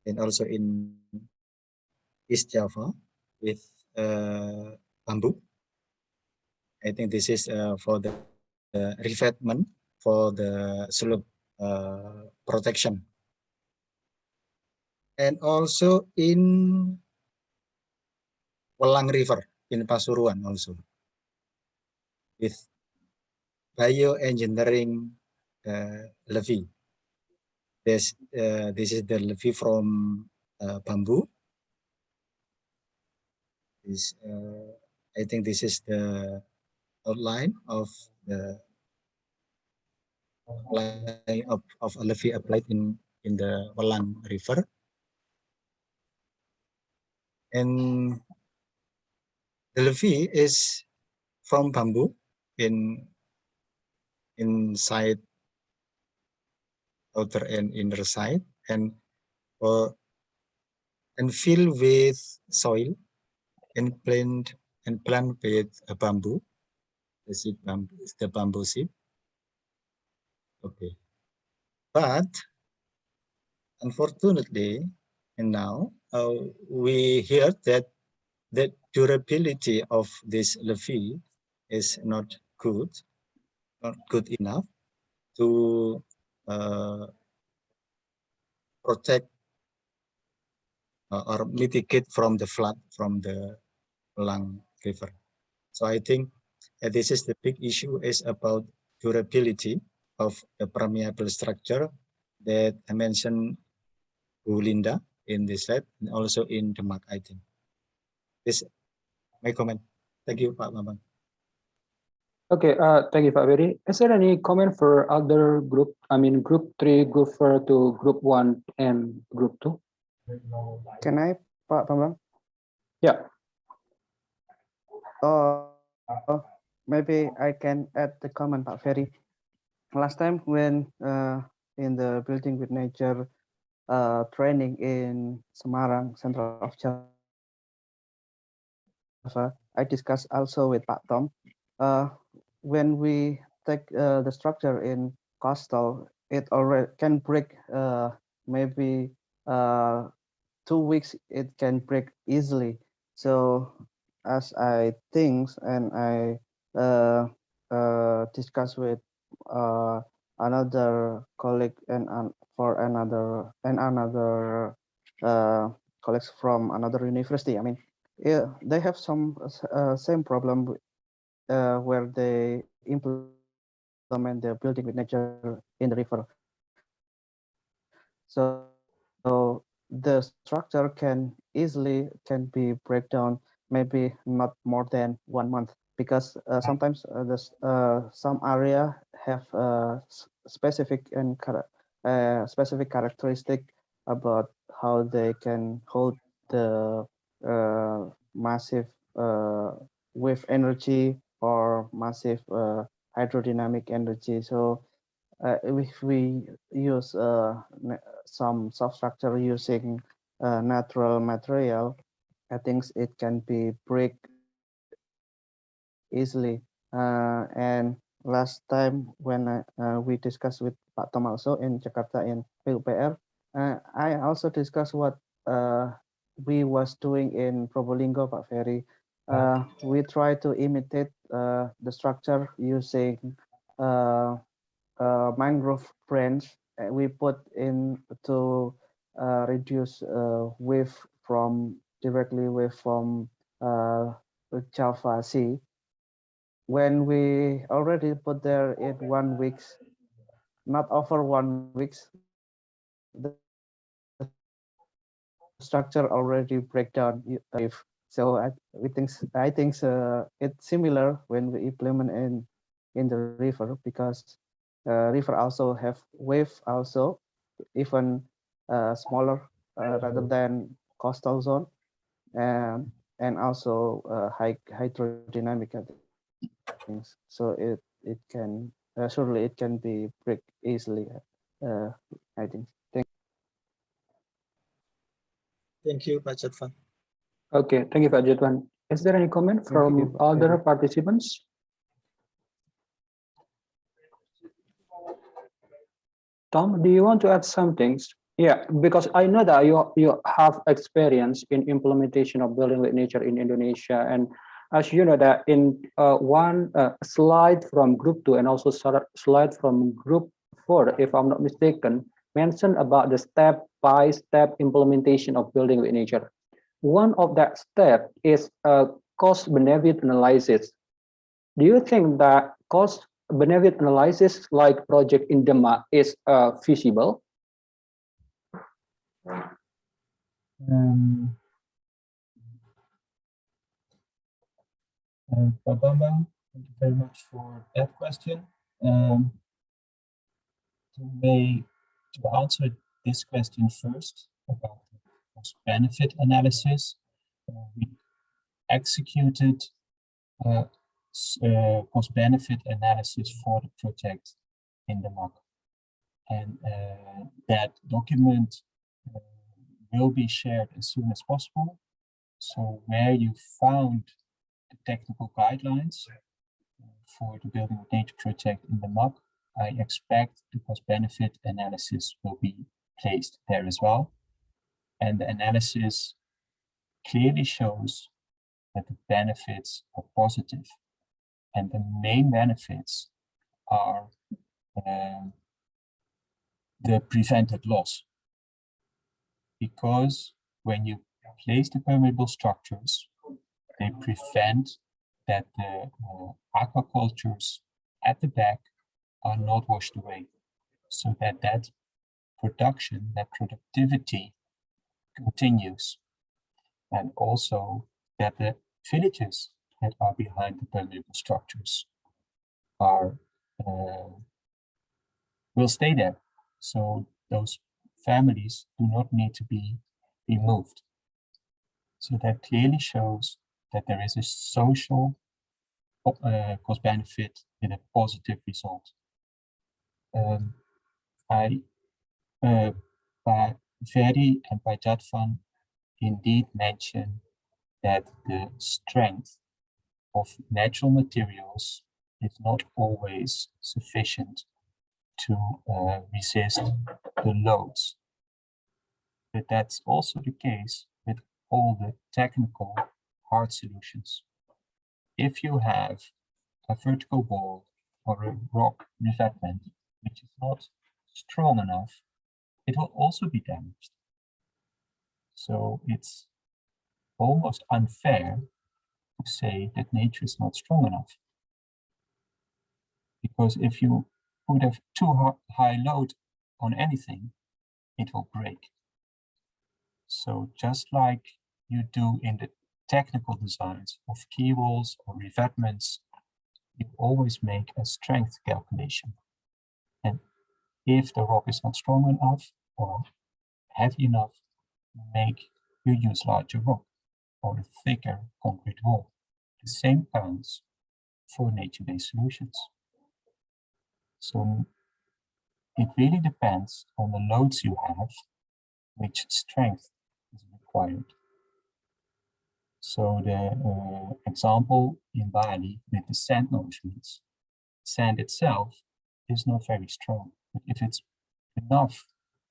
and also in East Java with bamboo. I think this is for the revetment for the slope protection. And also in Welang River in Pasuruan also with bioengineering levee. This is the levee from bamboo. This, I think this is the outline of the of a levee applied in the Welang River. And the levee is from bamboo inside outer and inner side, and filled with soil and plant with a bamboo. The bamboo seed. Okay, but unfortunately, and now we hear that the durability of this levee is not good enough to protect or mitigate from the flood from the Lang River. So I think this is the big issue is about durability of the permeable structure that I mentioned to Linda in this slide and also in the Remark, I think. This is my comment. Thank you, Pak Bambang. Okay, thank you, Pak Ferry. Is there any comment for other group? I mean, group 3, group 4 to group 1 and group 2? Can I, Pak Bambang? Yeah. Maybe I can add the comment, Pak Ferry. Last time when in the Building with Nature training in Semarang, Central of Java, I discussed also with Pak Tom. When we take the structure in coastal, it already can break maybe 2 weeks. It can break easily. So as I think and I discuss with another colleague and for another colleagues from another university. I mean, yeah, they have some same problem where they implement the building with nature in the river. So the structure can easily can be breakdown, maybe not more than 1 month, because sometimes some area have specific and specific characteristic about how they can hold the massive wave energy or massive hydrodynamic energy. So if we use some substructure using natural material, I think it can be break easily. And last time when we discussed with Pak Tom also in Jakarta in PUPR, I also discussed what we was doing in Probolinggo, Pak Ferry. We try to imitate the structure using mangrove branch we put in to reduce wave from directly wave from Java Sea. When we already put there in 1 week, not over 1 week, the structure already break down if so. I think it's similar when we implement in the river, because river also have wave also even smaller rather than coastal zone, and also high hydrodynamic things. So it can surely it can be break easily. I think. Thank you, Pak Jadvan. Okay, thank you, Pak Jadwan. Is there any comment from other participants? Tom, do you want to add some things? Yeah, because I know that you have experience in implementation of building with nature in Indonesia, and as you know that in one slide from group 2 and also slide from group 4, if I'm not mistaken, mentioned about the step-by-step implementation of building with nature. One of that step is a cost-benefit analysis. Do you think that cost-benefit analysis like project in Demak is feasible? Pak Bambang, thank you very much for that question. To answer this question first about the cost-benefit analysis, we executed cost-benefit analysis for the project in the MAC. And that document will be shared as soon as possible. So where you found the technical guidelines for the Building with Nature project in the MAC, I expect the cost-benefit analysis will be placed there as well. And the analysis clearly shows that the benefits are positive. And the main benefits are the prevented loss. Because when you place the permeable structures, they prevent that the aquacultures at the back are not washed away. So that production, that productivity continues. And also that the villages that are behind the permeable structures are will stay there. So those families do not need to be removed. So that clearly shows that there is a social cost benefit with a positive result. By Ferry and by Jadvan indeed mention that the strength of natural materials is not always sufficient to resist the loads. But that's also the case with all the technical hard solutions. If you have a vertical wall or a rock revetment which is not strong enough, it will also be damaged. So it's almost unfair to say that nature is not strong enough. Because if you put a too high load on anything, it will break. So just like you do in the technical designs of key walls or revetments, you always make a strength calculation. And if the rock is not strong enough or heavy enough, you use larger rock or a thicker concrete wall. The same counts for nature-based solutions. So it really depends on the loads you have, which strength is required. So the example in Bali with the sand nourishments, sand itself is not very strong, but if it's enough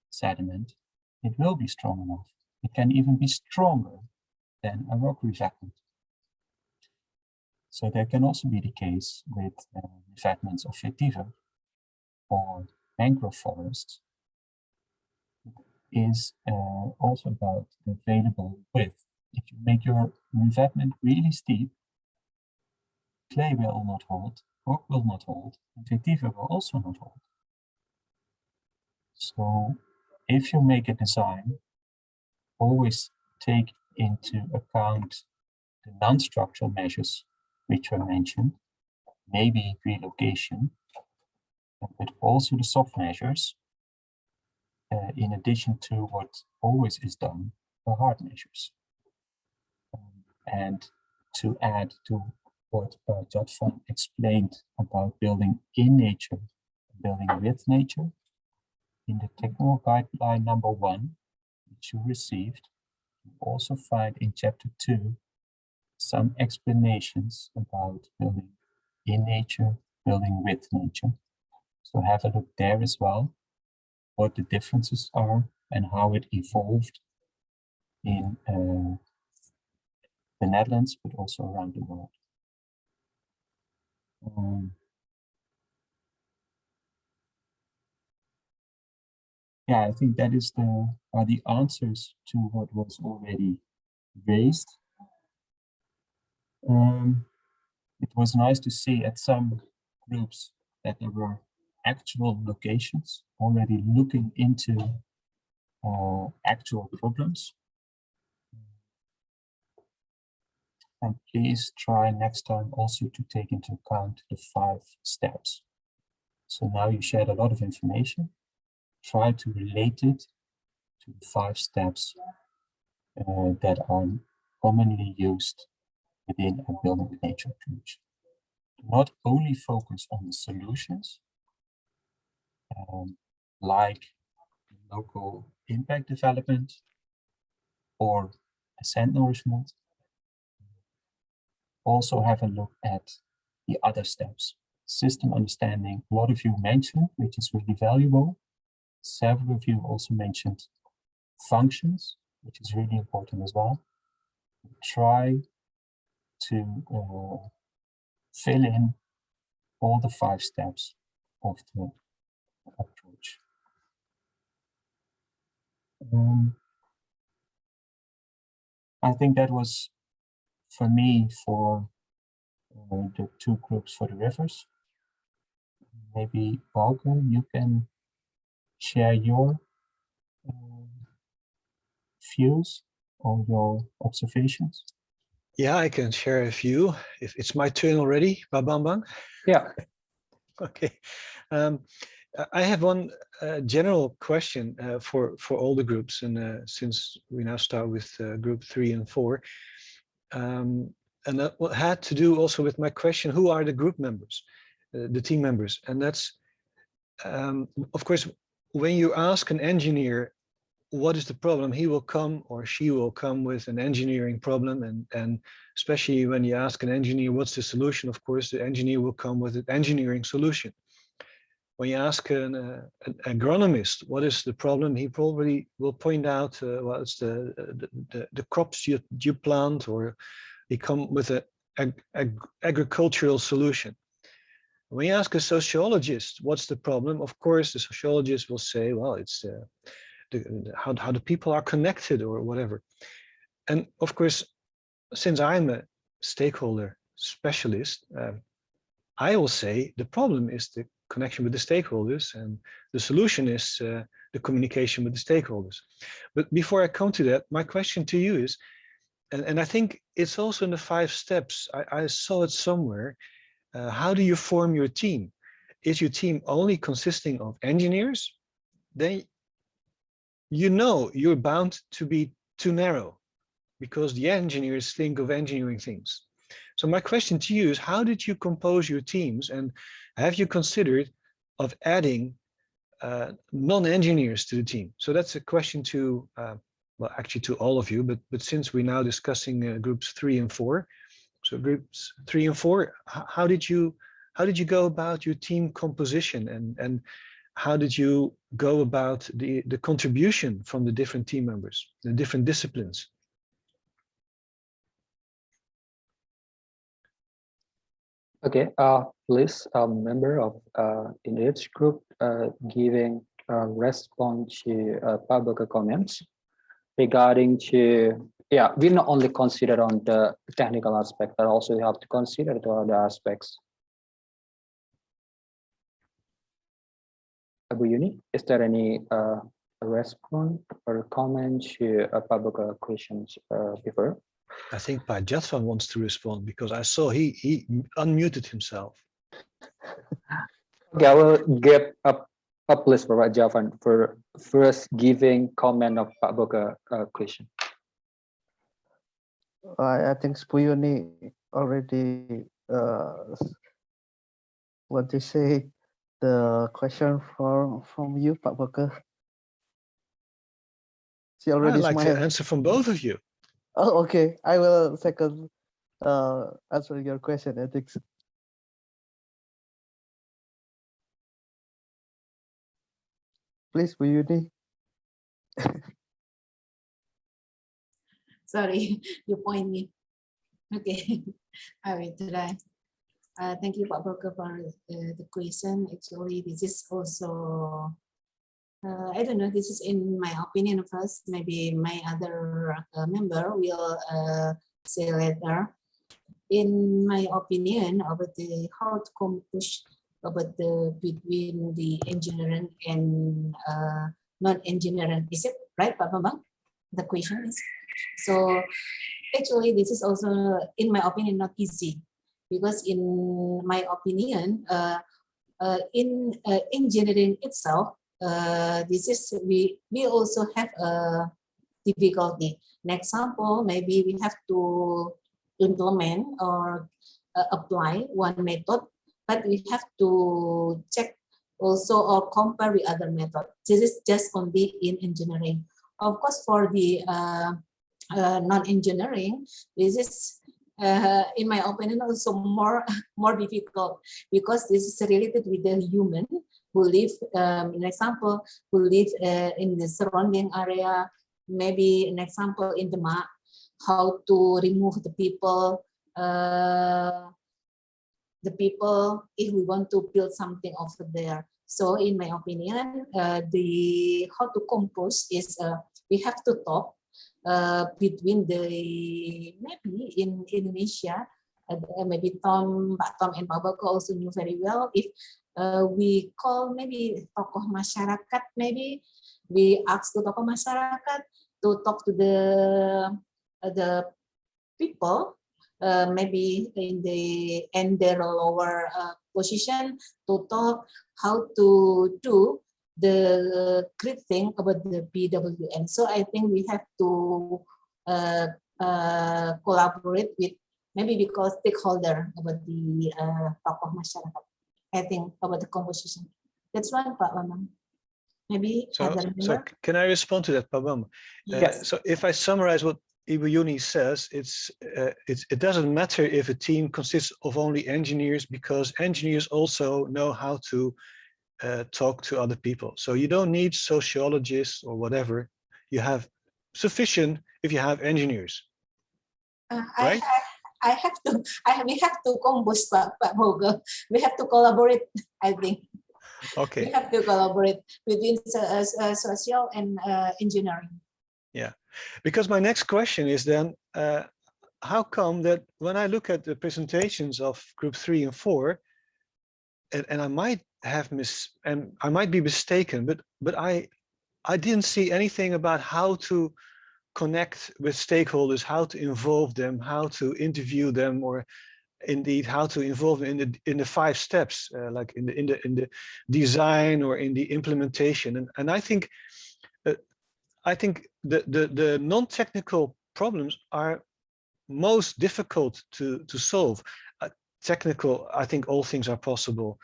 sediment, it will be strong enough. It can even be stronger than a rock revetment. So that can also be the case with revetments of vetiver or mangrove forests. It is also about the available width. If you make your revetment really steep, clay will not hold, rock will not hold, and vetiver will also not hold. So if you make a design, always take into account the non-structural measures which were mentioned, maybe relocation, but also the soft measures, in addition to what always is done, the hard measures. And to add to what Jadvan explained about building in nature, building with nature, in the technical guideline number 1, which you received, you also find in chapter 2 some explanations about building in nature, building with nature. So have a look there as well, what the differences are and how it evolved in the Netherlands, but also around the world. Yeah, I think that is are the answers to what was already raised. It was nice to see at some groups that there were actual locations already looking into actual problems. And please try next time also to take into account the 5 steps. So now you shared a lot of information. Try to relate it to the 5 steps that are commonly used within a building with nature approach. Not only focus on the solutions, like local impact development or ascent nourishment, also have a look at the other steps. System understanding, a lot of you mentioned, which is really valuable. Several of you also mentioned functions, which is really important as well. Try to fill in all the 5 steps of the approach. I think that was for me for the 2 groups for the rivers. Maybe Bauke, you can share your views or your observations. Yeah, I can share a few. If it's my turn already, Babambang. Yeah. Okay. I have one general question for all the groups, and since we now start with group 3 and 4, and that had to do also with my question: who are the group members, the team members? And that's, of course, when you ask an engineer what is the problem, he will come or she will come with an engineering problem, and especially when you ask an engineer what's the solution, of course the engineer will come with an engineering solution. When you ask an agronomist what is the problem, he probably will point out well, it's the crops you plant, or he come with an agricultural solution. When you ask a sociologist what's the problem, of course the sociologist will say, well, it's how the people are connected or whatever. And of course, since I'm a stakeholder specialist, I will say the problem is the connection with the stakeholders, and the solution is the communication with the stakeholders. But before I come to that, my question to you is, and I think it's also in the 5 steps, I saw it somewhere, how do you form your team? Is your team only consisting of engineers? Then you know you're bound to be too narrow, because the engineers think of engineering things. So my question to you is, how did you compose your teams, and have you considered of adding non-engineers to the team? So that's a question to, well, actually to all of you, but since we're now discussing groups 3 and 4, so groups 3 and 4, how did you go about your team composition, and how did you go about the contribution from the different team members, the different disciplines? Okay, please, member of in each group giving response to public comments regarding to, yeah, we not only consider on the technical aspect, but also we have to consider the other aspects. Abu Yuni, is there any response or comment to public questions before? I think Pak Jatvan wants to respond, because I saw he unmuted himself. Okay, I will get a place for Pak Jatvan for first giving comment of Pak Boga question. I think Spuyuni already want to say the question from you, Pak Boga. She already I'd like smiled. to answer from both of you. Oh, okay. I will second answer your question, I think. Please, Spuyuni. Sorry, you point me. Okay, I will try. Thank you, Pak Broker, for the question. Actually, this is also, I don't know, this is in my opinion first. Maybe my other member will say later. In my opinion, about the how to accomplish about the between the engineering and non-engineering, is it right, Pak Bambang? The question is. So actually, this is also, in my opinion, not easy, because in my opinion, in engineering itself, this is we also have difficulty. An example, maybe we have to implement or apply one method, but we have to check also or compare with other methods. This is just only in engineering. Of course, for the non-engineering, this is, in my opinion, also more difficult, because this is related with the human who live, an example, who live in the surrounding area. Maybe an example in the map, how to remove the people if we want to build something over there. So in my opinion, the how to compose is we have to talk between the, maybe in Indonesia, maybe Mbak Tom and Pak Bako also knew very well. If we call maybe tokoh masyarakat, maybe we ask the tokoh masyarakat to talk to the people, maybe in their lower position, to talk how to do the great thing about the BWN. So I think we have to collaborate with, maybe we call stakeholder about the tokoh masyarakat. I think about the composition. That's one, Pak Bambang. Maybe So can I respond to that, Pak Bambang? Yes. So if I summarize what Ibu Yuni says, it doesn't matter if a team consists of only engineers, because engineers also know how to talk to other people. So you don't need sociologists or whatever. You have sufficient if you have engineers. Right? We have to compose, Pak Boga. We have to collaborate, I think. Okay. We have to collaborate between social and engineering. Yeah, because my next question is then, how come that when I look at the presentations of group 3 and 4, and I might have I might be mistaken, but I didn't see anything about how to connect with stakeholders, how to involve them, how to interview them, or indeed how to involve them in the 5 steps, like in the design or in the implementation. And I think the non-technical problems are most difficult to solve. Technical, I think all things are possible.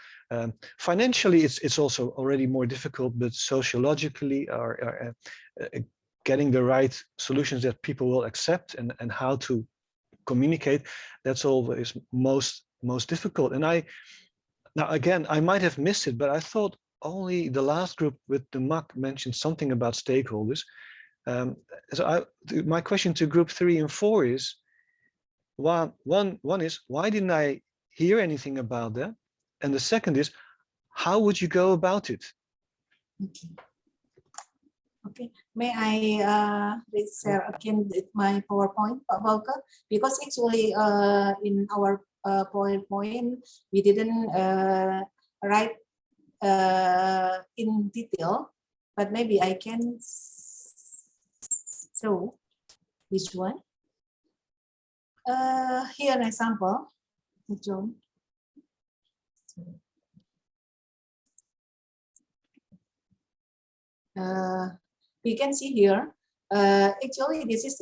Financially, it's also already more difficult, but sociologically, or getting the right solutions that people will accept, and how to communicate, that's always most difficult. And now again, I might have missed it, but I thought only the last group with the MAC mentioned something about stakeholders. My question to group 3 and 4 is, one is, why didn't I hear anything about that? And the second is, how would you go about it? Okay. May I share again with my PowerPoint, Pak Bauke? Because actually in our PowerPoint, we didn't write in detail, but maybe I can show this one. Here an example, John. We can see here. Actually, this is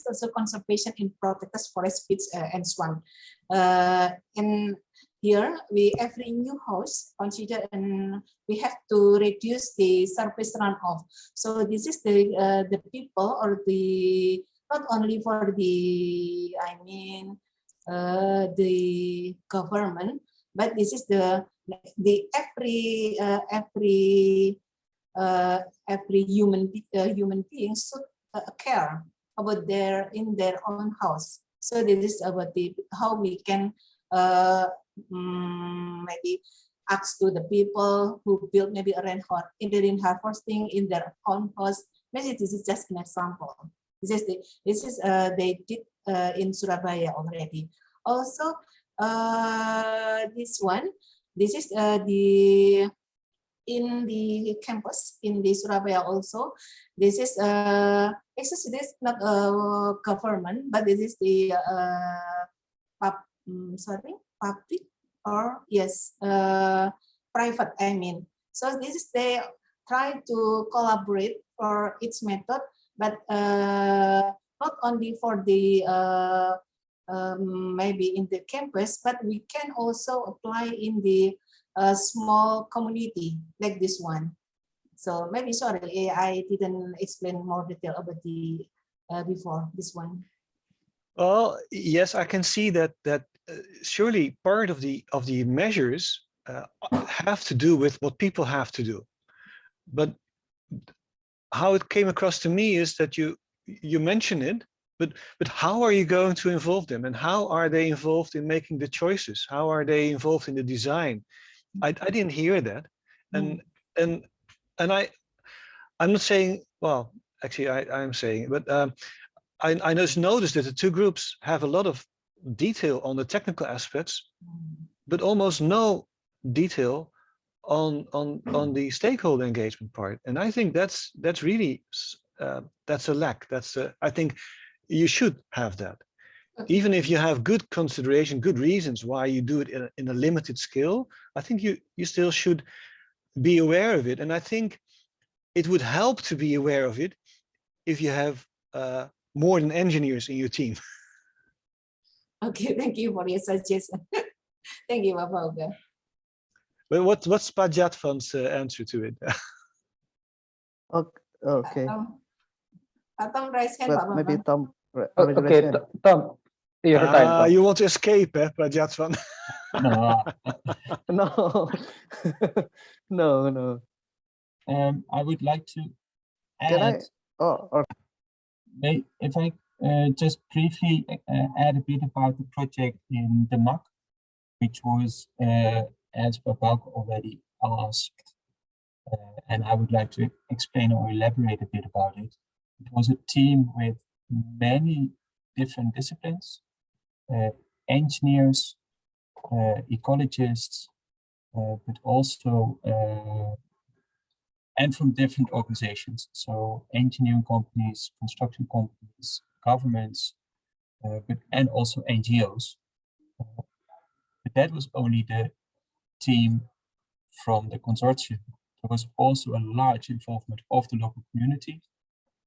also conservation in protected forest pits and swamp. And here, every new house consider, and we have to reduce the surface runoff. So this is the people, or the, not only for the, I mean, the government, but this is the every human being should care about in their own house. So this is about how we can maybe ask to the people who build maybe a rainforest in their own house. Maybe this is just an example. This is they did in Surabaya already. Also, this one, this is in the campus in the Surabaya also. This is actually this is not a government, but this is the public, or yes, private, I mean. So this is, they try to collaborate for its method, but not only for the maybe in the campus, but we can also apply in the small community like this one. So maybe sorry, I didn't explain more detail about the before this one. Well, yes, I can see that surely part of the measures have to do with what people have to do, but how it came across to me is that you mention it, but how are you going to involve them, and how are they involved in making the choices? How are they involved in the design? I didn't hear that, and I'm not saying, well, actually I'm saying, but I just noticed that the two groups have a lot of detail on the technical aspects, but almost no detail on the stakeholder engagement part. And I think that's really that's a lack. I think you should have that. Okay. Even if you have good consideration, good reasons why you do it in a limited scale, I think you still should be aware of it. And I think it would help to be aware of it if you have more than engineers in your team. Okay, thank you for your suggestion. Thank you, Bapak Uga. But what's Pajatvan's answer to it? Okay, Tom raise hand, Pak but maybe Bambang. Tom already Okay, raised hand. Tom, your time, Tom. You want to escape, Pajatvan? No, No, no. I would like to Can I? add, Oh, or if I just briefly add a bit about the project in the MAC, which was, as Babak already asked, and I would like to explain or elaborate a bit about it. It was a team with many different disciplines, engineers, ecologists, but also and from different organizations. So engineering companies, construction companies, governments, and also NGOs. But that was only the team from the consortium. There was also a large involvement of the local community.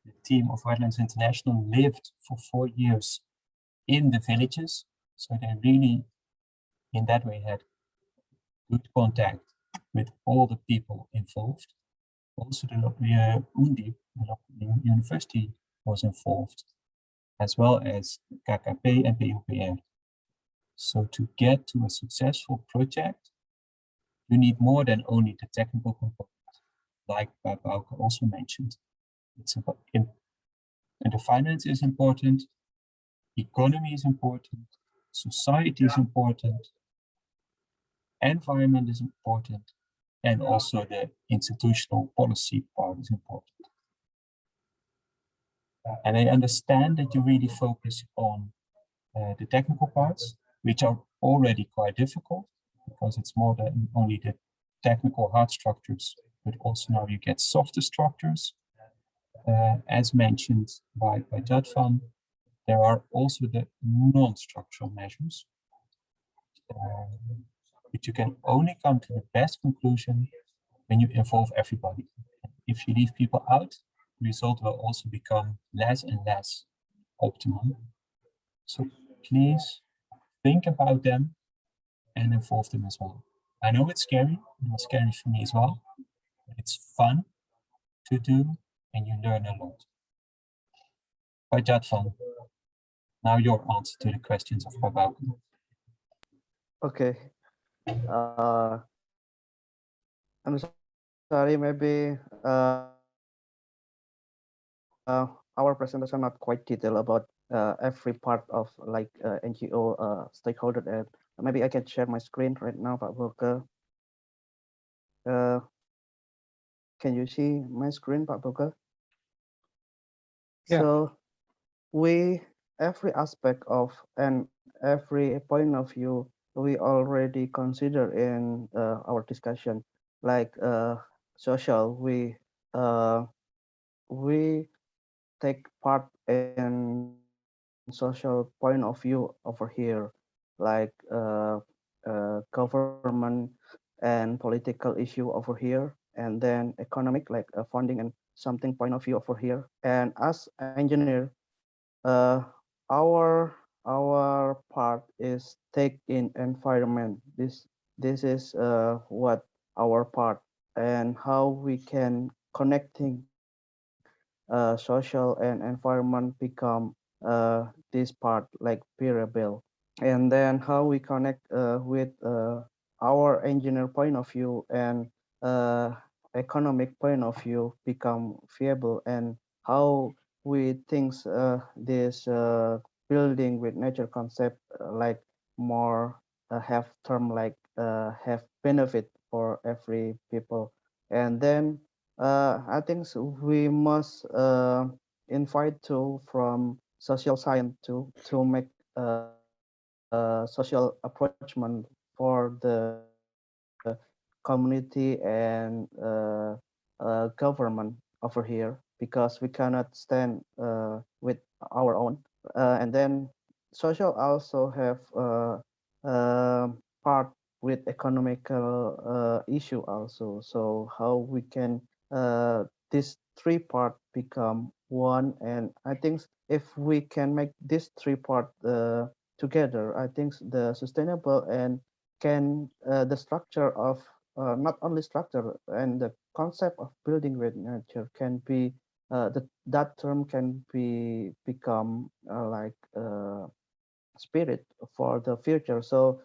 The team of Wetlands International lived for 4 years in the villages. So they really, in that way, had good contact with all the people involved. Also, the local UNDI, the local university, was involved, as well as KKP and PUPR. So to get to a successful project, you need more than only the technical component, like Bauke also mentioned. It's about, and the finance is important, economy is important, society is important, environment is important, and also the institutional policy part is important. And I understand that you really focus on the technical parts, which are already quite difficult, because it's more than only the technical hard structures, but also now you get softer structures. As mentioned by Jadvan, there are also the non-structural measures, but you can only come to the best conclusion when you involve everybody. If you leave people out, the result will also become less and less optimum. So please think about them and involve them as well. I know it's scary, it was scary for me as well, but it's fun to do and you learn a lot. By Jadvan, now your answer to the questions of Babak. okay. I'm sorry, maybe our presentation not quite detailed about every part of like NGO stakeholder, and maybe I can share my screen right now, Pak Boke. Can you see my screen, Pak Boke? Yeah. So every aspect of and every point of view we already consider in our discussion, like social, we take part in social point of view over here, like government and political issue over here, and then economic, like funding and something point of view over here. And as engineer, uh, our part is take in environment. This is what our part and how we can connecting social and environment become this part like variable, and then how we connect with our engineer point of view and economic point of view become viable, and how we think this building with nature concept like more have term like have benefit for every people. And then I think we must invite to from social science to make social approachment for the community and government over here, because we cannot stand with our own. And then social also have part with economical issue also. So how we can this three part become one, and I think if we can make this three part together, I think the sustainable and can the structure of not only structure and the concept of building with nature can be that term can be become like spirit for the future. So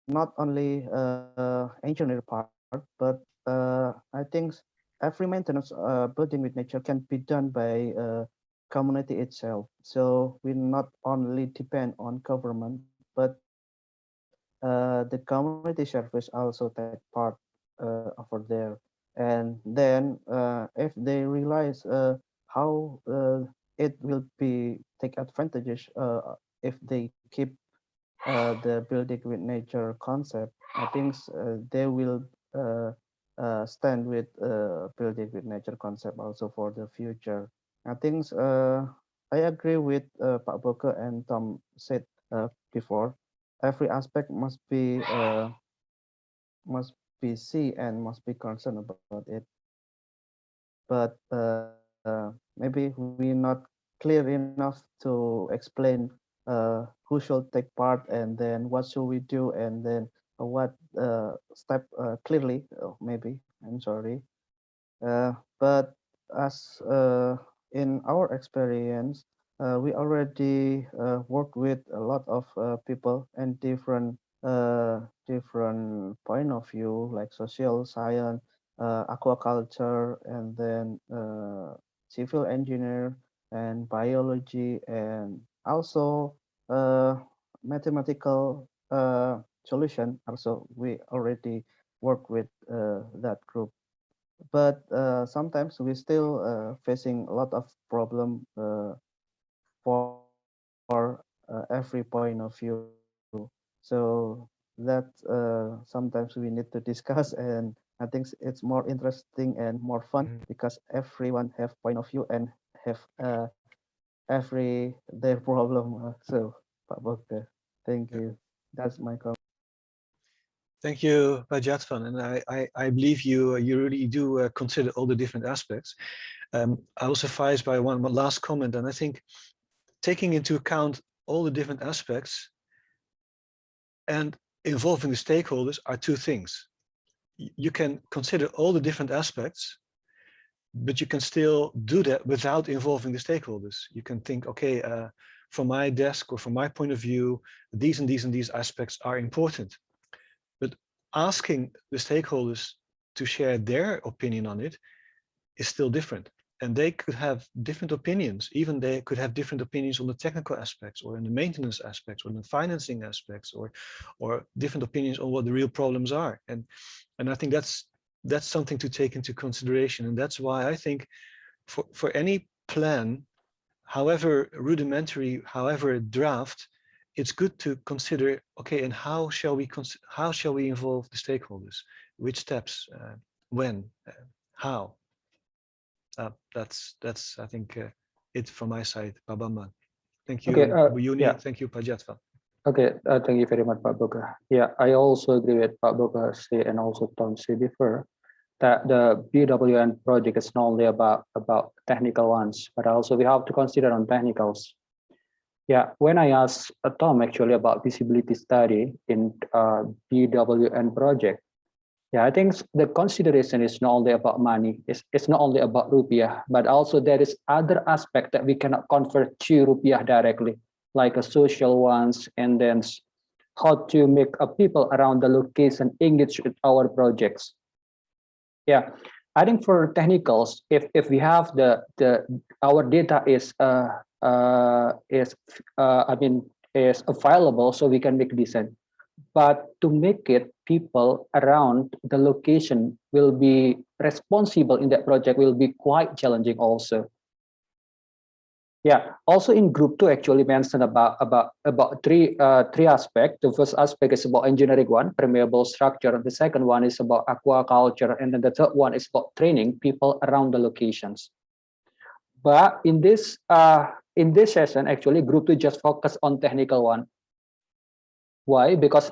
not only engineer part, but I think every maintenance building with nature can be done by community itself. So we not only depend on government, but the community service also take part over there. And then if they realize how it will be take advantages if they keep the building with nature concept, I think they will stand with building with nature concept also for the future. I think I agree with Pak Boke and Tom said before. Every aspect must be see and must be concerned about it. But maybe we not clear enough to explain who should take part, and then what should we do, and then what step clearly. Maybe I'm sorry, but as in our experience, we already work with a lot of people and different point of view like social science, aquaculture, and then civil engineer and biology, and also mathematical solution. Also, we already work with that group, but sometimes we still facing a lot of problem for every point of view. So that sometimes we need to discuss, and I think it's more interesting and more fun Mhm. because everyone have point of view and have every their problem. So Pak Boke, thank Yeah. you. That's my comment. Thank you, Rajatvan, and I believe you really do consider all the different aspects. I will suffice by one last comment, and I think taking into account all the different aspects and involving the stakeholders are two things. You can consider all the different aspects, but you can still do that without involving the stakeholders. You can think, okay, from my desk or from my point of view, these and these and these aspects are important. But asking the stakeholders to share their opinion on it is still different. And they could have different opinions. Even they could have different opinions on the technical aspects or in the maintenance aspects or the financing aspects, or different opinions on what the real problems are. And I think that's something to take into consideration. And that's why I think for any plan, however rudimentary, however draft, it's good to consider, okay, and how shall we involve the stakeholders? Which steps, when, how? That's I think it from my side, Pak Bambang. Thank Okay, you, Bu Yuni. yeah. Thank you, Pak Jatvan. Okay, thank you very much, Pak Boga. Yeah, I also agree with Pak Boga say and also Tom say before. that the BWN project is not only about technical ones, but also we have to consider on technicals. Yeah, when I asked Tom actually about feasibility study in BWN project, yeah, I think the consideration is not only about money, it's not only about rupiah, but also there is other aspect that we cannot convert to rupiah directly, like a social ones, and then how to make people around the location engage with our projects. Yeah, I think for technicals, if we have our data is is available, so we can make design. But to make it, people around the location will be responsible in that project will be quite challenging also. Yeah, also in group 2 actually mentioned about three aspects. The first aspect is about engineering one, permeable structure. The second one is about aquaculture, and then the third one is about training people around the locations. But in this session, actually, group 2 just focus on technical one. Why? Because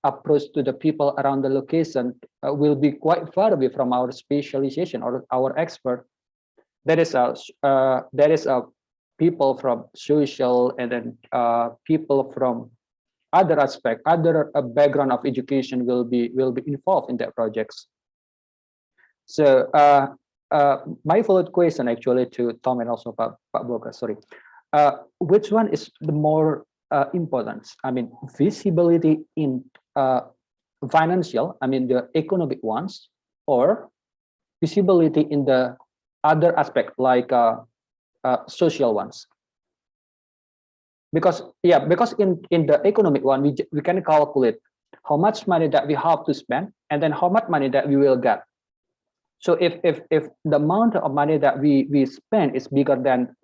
approach to the people around the location will be quite far away from our specialization or our expert. That is people from social, and then people from other aspect, other background of education will be involved in that projects. So my follow-up question actually to Tom and also Pak Boga, sorry, which one is the more important? I mean, visibility in financial, I mean the economic ones, or visibility in the other aspect like social ones? Because in the economic one, we can calculate how much money that we have to spend and then how much money that we will get. So if the amount of money that we spend is bigger than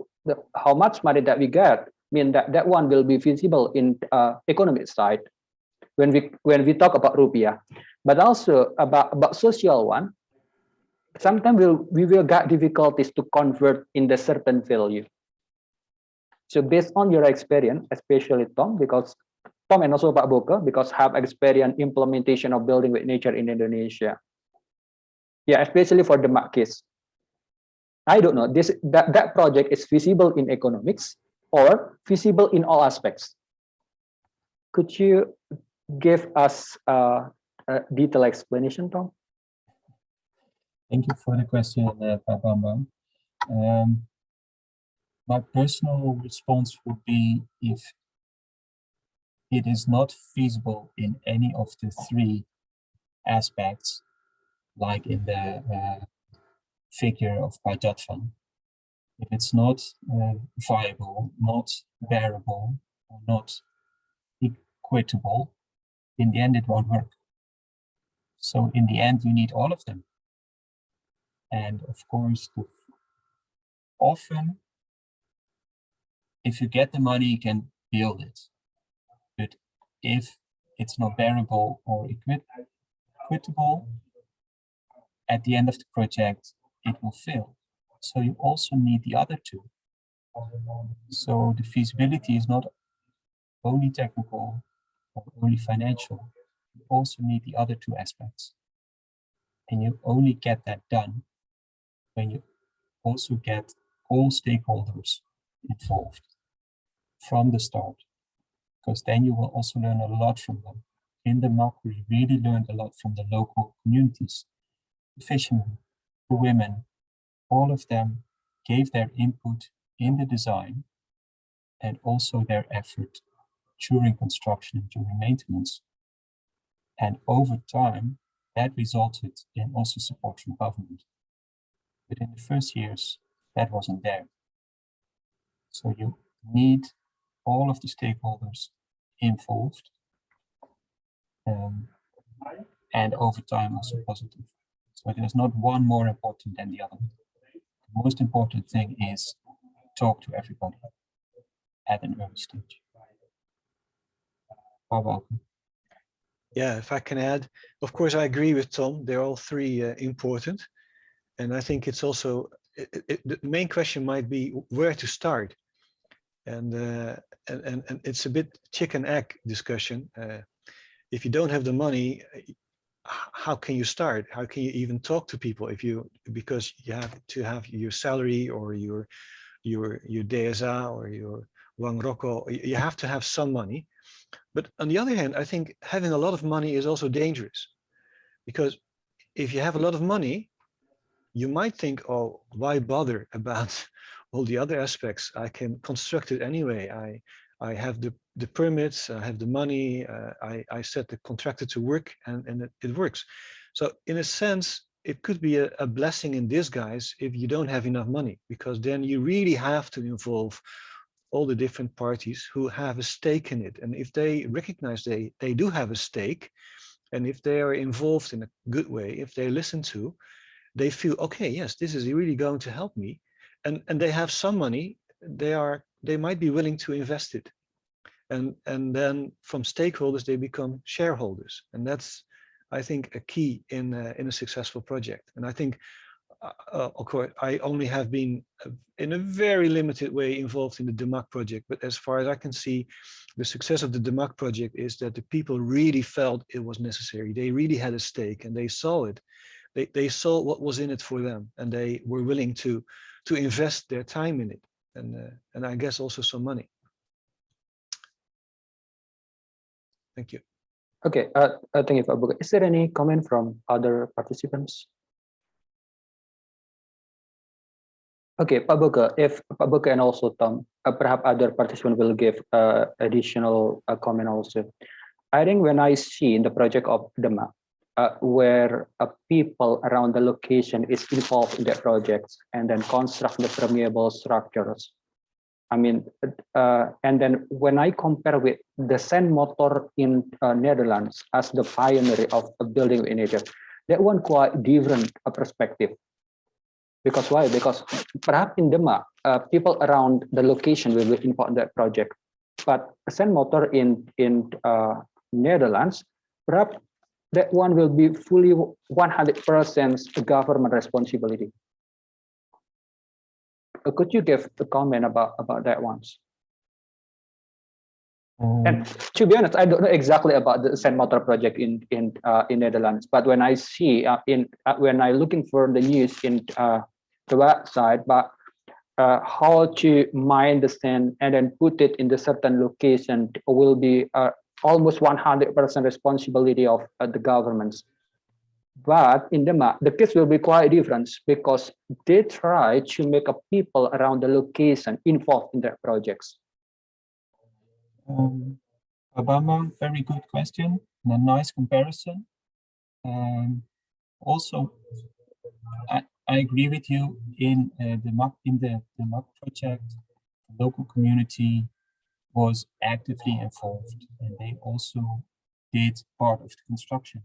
how much money that we get, mean that one will be visible in economic side when we talk about rupiah. But also about social one, sometimes we will get difficulties to convert in the certain value. So based on your experience, especially Tom, because Tom and also Pak Boga, because have experience implementation of building with nature in Indonesia. Yeah, especially for the Remark case. I don't know, that project is visible in economics or visible in all aspects. Could you give us a detailed explanation, Tom? Thank you for the question, Pak Bambang. My personal response would be if it is not feasible in any of the three aspects, like in the figure of Pajatvan, if it's not viable, not bearable, or not equitable, in the end it won't work. So in the end, you need all of them. And of course, often, if you get the money, you can build it. But if it's not bearable or equitable, at the end of the project, it will fail. So you also need the other two. So the feasibility is not only technical or only financial. You also need the other two aspects. And you only get that done when you also get all stakeholders involved from the start, because then you will also learn a lot from them. In the Remark, we really learned a lot from the local communities, the fishermen, the women, all of them gave their input in the design and also their effort during construction and during maintenance. And over time, that resulted in also support from government. But in the first years, that wasn't there. So you need all of the stakeholders involved, and over time also positive. So there's not one more important than the other. The most important thing is talk to everybody at an early stage. Welcome. Yeah, if I can add, of course, I agree with Tom. They're all three important. And I think it's also, the main question might be where to start. And it's a bit chicken egg discussion. If you don't have the money, how can you start? How can you even talk to people if you, because you have to have your salary or your DSA or your Wang Roko, you have to have some money. But on the other hand, I think having a lot of money is also dangerous, because if you have a lot of money, you might think, oh, why bother about all the other aspects? I can construct it anyway. I have the permits, I have the money, I set the contractor to work, and it works. So in a sense, it could be a blessing in disguise if you don't have enough money, because then you really have to involve all the different parties who have a stake in it. And if they recognize they do have a stake, and if they are involved in a good way, if they listen to, they feel, okay, yes, this is really going to help me. And they have some money, they might be willing to invest it. And then from stakeholders, they become shareholders. And that's, I think, a key in a successful project. And I think, of course, I only have been in a very limited way involved in the Remark project, but as far as I can see, the success of the Remark project is that the people really felt it was necessary. They really had a stake, and they saw it. They saw what was in it for them, and they were willing to invest their time in it, and I guess also some money. Thank you. Okay, thank you, Pak Boga. Is there any comment from other participants? Okay, Pak Boga, if Pak Boga and also Tom, perhaps other participants will give additional comment also. I think when I see in the project of Remark, where people around the location is involved in that project and then construct the permeable structures. I mean, and then when I compare with the sand motor in Netherlands as the pioneer of building with nature, that one quite different perspective. Because why? Because perhaps in Demak, people around the location will be involved in that project, but sand motor in Netherlands, perhaps that one will be fully 100% government responsibility. Could you give a comment about that ones? And to be honest, I don't know exactly about the sand motor project in Netherlands, but when I see when I looking for the news in the website, but how to mine the sand and then put it in the certain location will be almost 100% responsibility of the governments. But in Demak, the case will be quite different because they try to make people around the location involved in their projects. Obama, very good question and a nice comparison. Also, I agree with you in the Remark project. The local community was actively involved, and they also did part of the construction.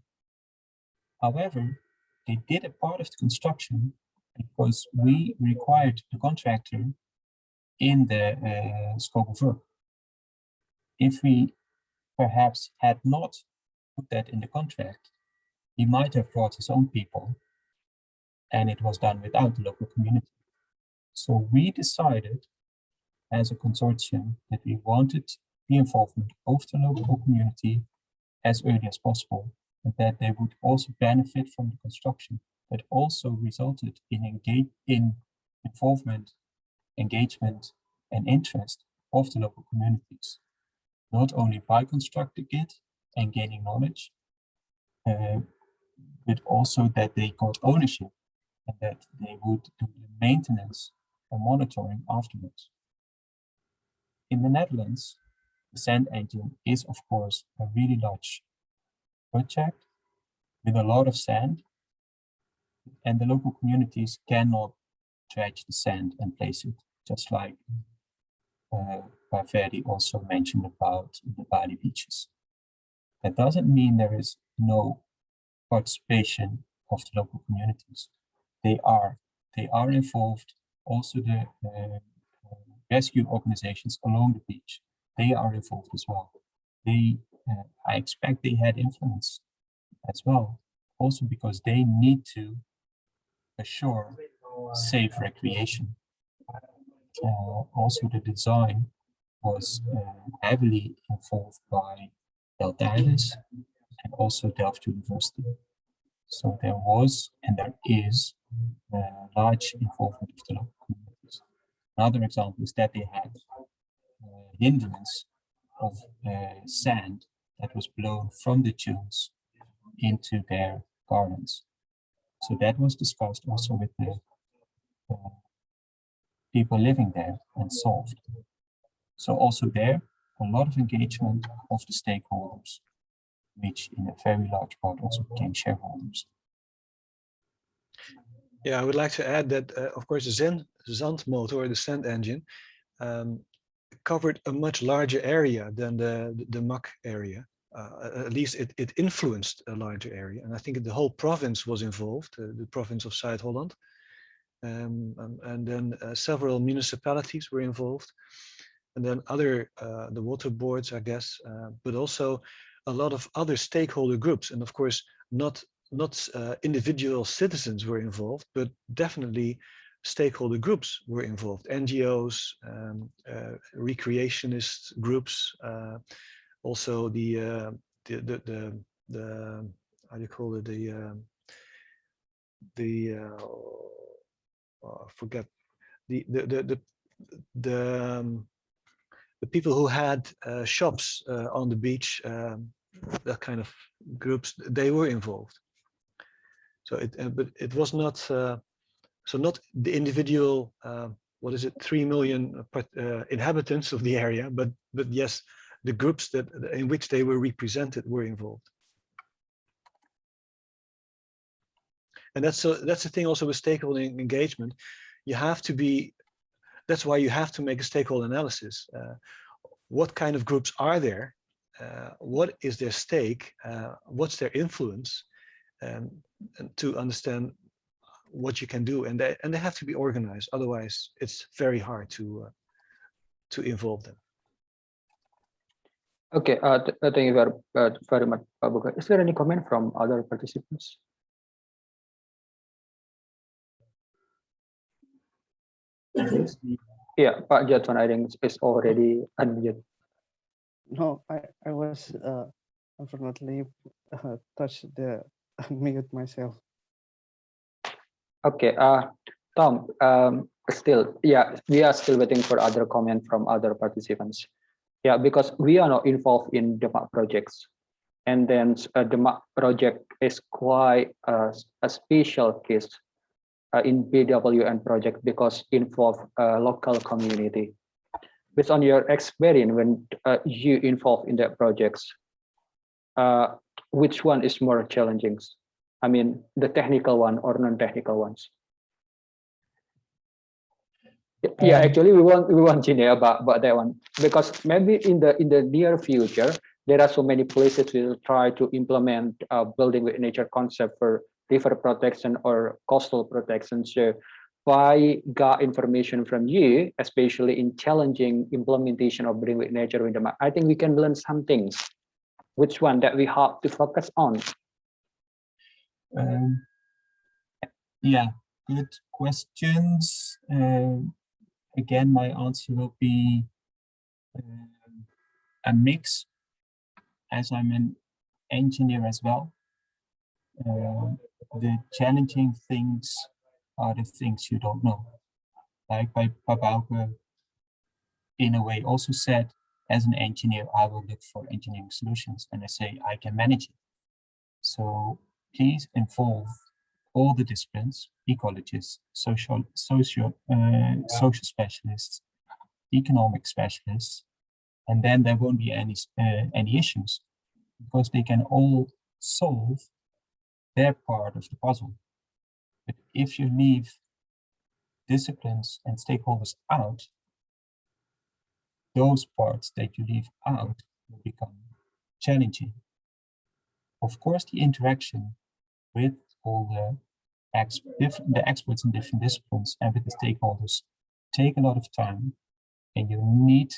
However, they did a part of the construction because we required the contractor in the scope of work. If we perhaps had not put that in the contract, he might have brought his own people, and it was done without the local community. So we decided as a consortium that we wanted the involvement of the local community as early as possible, and that they would also benefit from the construction. That also resulted in involvement, engagement, and interest of the local communities, not only by constructing it and gaining knowledge, but also that they got ownership and that they would do the maintenance and monitoring afterwards. In the Netherlands, the sand engine is, of course, a really large project with a lot of sand, and the local communities cannot dredge the sand and place it, just like Verdi also mentioned about the Bali beaches. That doesn't mean there is no participation of the local communities. They are involved. Also, the rescue organizations along the beach, they are involved as well. I expect they had influence as well, also because they need to assure safe recreation. Also, the design was heavily involved by Delft and also Delft University. So there was and there is large involvement of the local communities. Another example is that they had hindrance of sand that was blown from the dunes into their gardens. So that was discussed also with the people living there and solved. So also there, a lot of engagement of the stakeholders, which in a very large part also became shareholders. Yeah, I would like to add that, of course, the Zand motor, or the sand engine, covered a much larger area than the MAC area. At least it influenced a larger area. And I think the whole province was involved, the province of Zuid-Holland. And then several municipalities were involved. And then the water boards, I guess, but also a lot of other stakeholder groups. And of course, not individual citizens were involved, but definitely stakeholder groups were involved. NGOs, recreationist groups, also the how do you call it, I forget, the people who had shops on the beach, that kind of groups, they were involved. So but it was not so not the individual 3 million inhabitants of the area, but yes, the groups that in which they were represented were involved. And that's the thing also with stakeholder engagement. You have to be, that's why you have to make a stakeholder analysis. What kind of groups are there? What is their stake? What's their influence? And to understand what you can do, and they have to be organized. Otherwise, it's very hard to involve them. Okay, thank you very much, Pak Buka. Is there any comment from other participants? Yeah, Pak Jadson, I think is already unmuted. No, I was unfortunately touched the unmute myself. Okay, Tom, still, yeah, we are still waiting for other comment from other participants. Yeah, because we are not involved in the MAC projects. And then the MAC project is quite a special case in BWN project because involve local community. Based on your experience when you involved in that projects, which one is more challenging? I mean, the technical one or non-technical ones? Yeah, actually, we want Gina about that one, because maybe in the near future there are so many places we will try to implement building with nature concept for river protection or coastal protection. So, I got information from you, especially in challenging implementation of building with nature with the map. I think we can learn some things. Which one that we have to focus on? Yeah, good questions. Again, my answer will be a mix, as I'm an engineer as well. The challenging things are the things you don't know. Like by Bauke, in a way, also said, as an engineer, I will look for engineering solutions, and I say I can manage it. So please involve all the disciplines, ecologists, social specialists, economic specialists, and then there won't be any issues, because they can all solve their part of the puzzle. But if you leave disciplines and stakeholders out, those parts that you leave out will become challenging. Of course, the interaction with all the experts in different disciplines and with the stakeholders take a lot of time, and you need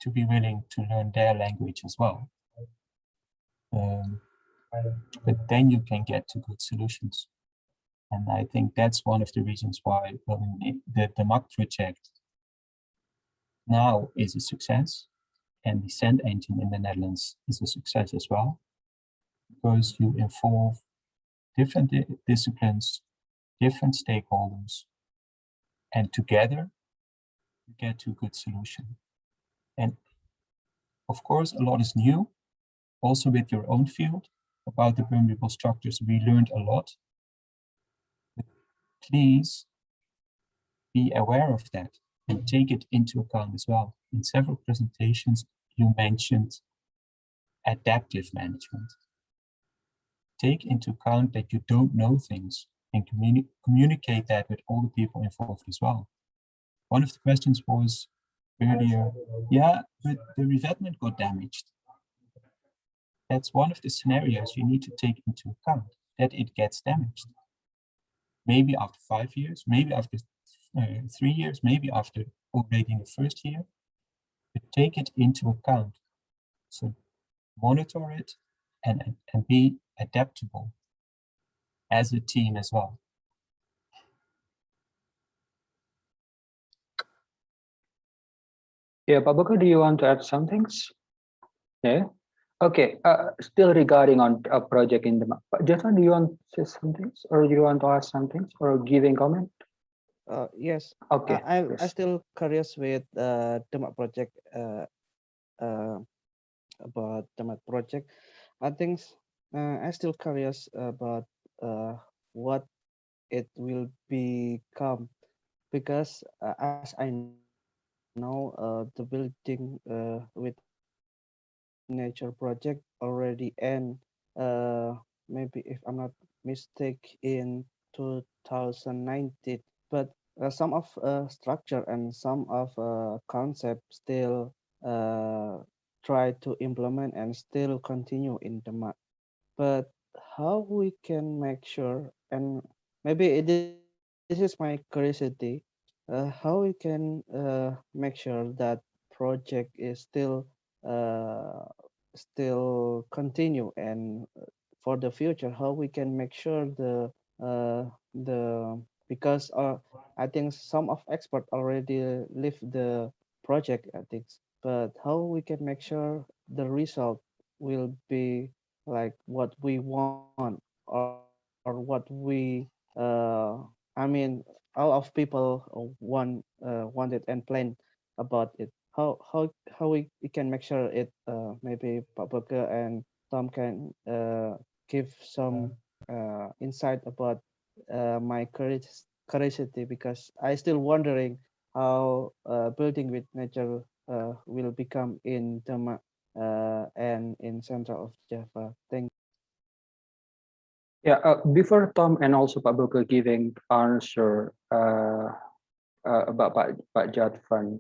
to be willing to learn their language as well. But then you can get to good solutions. And I think that's one of the reasons why the MAC project now is a success, and the sand engine in the Netherlands is a success as well, because you involve different disciplines, different stakeholders, and together you get to a good solution. And of course, a lot is new, also with your own field. About the permeable structures, we learned a lot. But please be aware of that and take it into account as well. In several presentations, you mentioned adaptive management. Take into account that you don't know things and communicate that with all the people involved as well. One of the questions was earlier, yeah, but the revetment got damaged. That's one of the scenarios you need to take into account, that it gets damaged. Maybe after 5 years, maybe after 3 years, maybe after already in the first year, but take it into account. So monitor it and be adaptable as a team as well. Yeah, Pak Baka, do you want to add some things? Yeah. Okay. Still regarding on a project in the Pak Jatvan, do you want to say some things, or do you want to add some things, or giving comment? Yes. Okay. I'm please. still curious with Demak project. About Demak project, I think I'm still curious about what it will become, because as I know, the building with nature project already end, maybe if I'm not mistaken, in 2019. But some of structure and some of concept still try to implement and still continue in the map. But how we can make sure, and maybe this is my curiosity, how we can make sure that project is still continue, and for the future, how we can make sure the because I think some of expert already leave the project, I think, but how we can make sure the result will be like what we want, or what we I mean, all of people wanted and planned about it. How we can make sure it, maybe Pak Baka and Tom can give some insight about my curiosity, because I still wondering how building with nature will become in Demak and in center of Java. Thank. Yeah. Before Tom and also Pak Baka giving answer about Pak Jatvan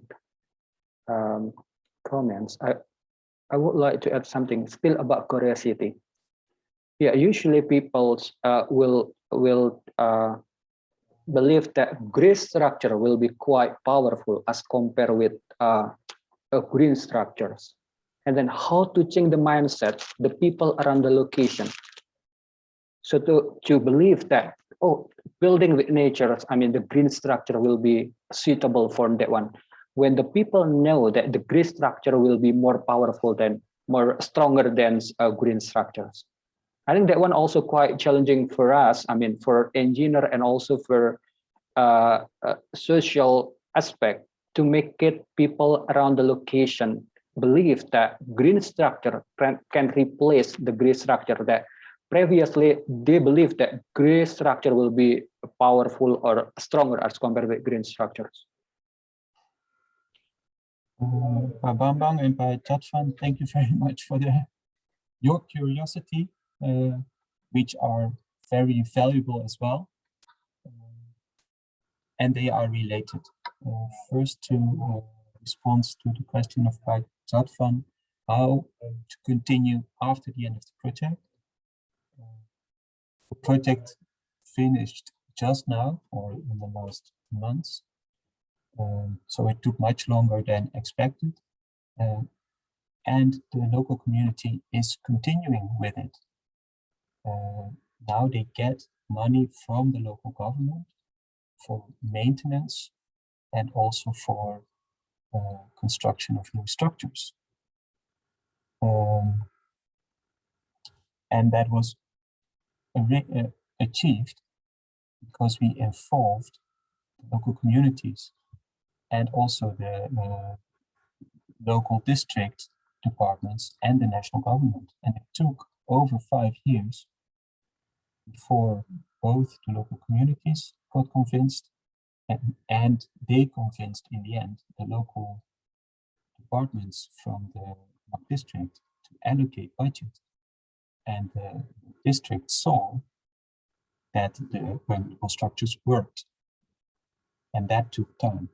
comments, I would like to add something still about curiosity. Yeah, usually people will believe that gray structure will be quite powerful as compared with green structures. And then how to change the mindset, the people around the location. So to believe that, oh, building with nature, I mean, the green structure will be suitable for that one. When the people know that the green structure will be more powerful than, more stronger than green structures. I think that one also quite challenging for us. I mean, for engineer and also for social aspect, to make it people around the location believe that green structure can replace the gray structure that previously they believe that gray structure will be powerful or stronger as compared with green structures. Pak Bambang and Pak Jatvan, thank you very much for your curiosity, which are very valuable as well. And they are related. First, to respond to the question of Pak Jatvan, how to continue after the end of the project. The project finished just now, or in the last months, so it took much longer than expected. And the local community is continuing with it. Now they get money from the local government for maintenance and also for construction of new structures. And that was achieved because we involved the local communities and also the local district departments and the national government. And it took over 5 years before both the local communities got convinced and they convinced in the end the local departments from the district to allocate budget. And the district saw that the permeable structures worked. And that took time.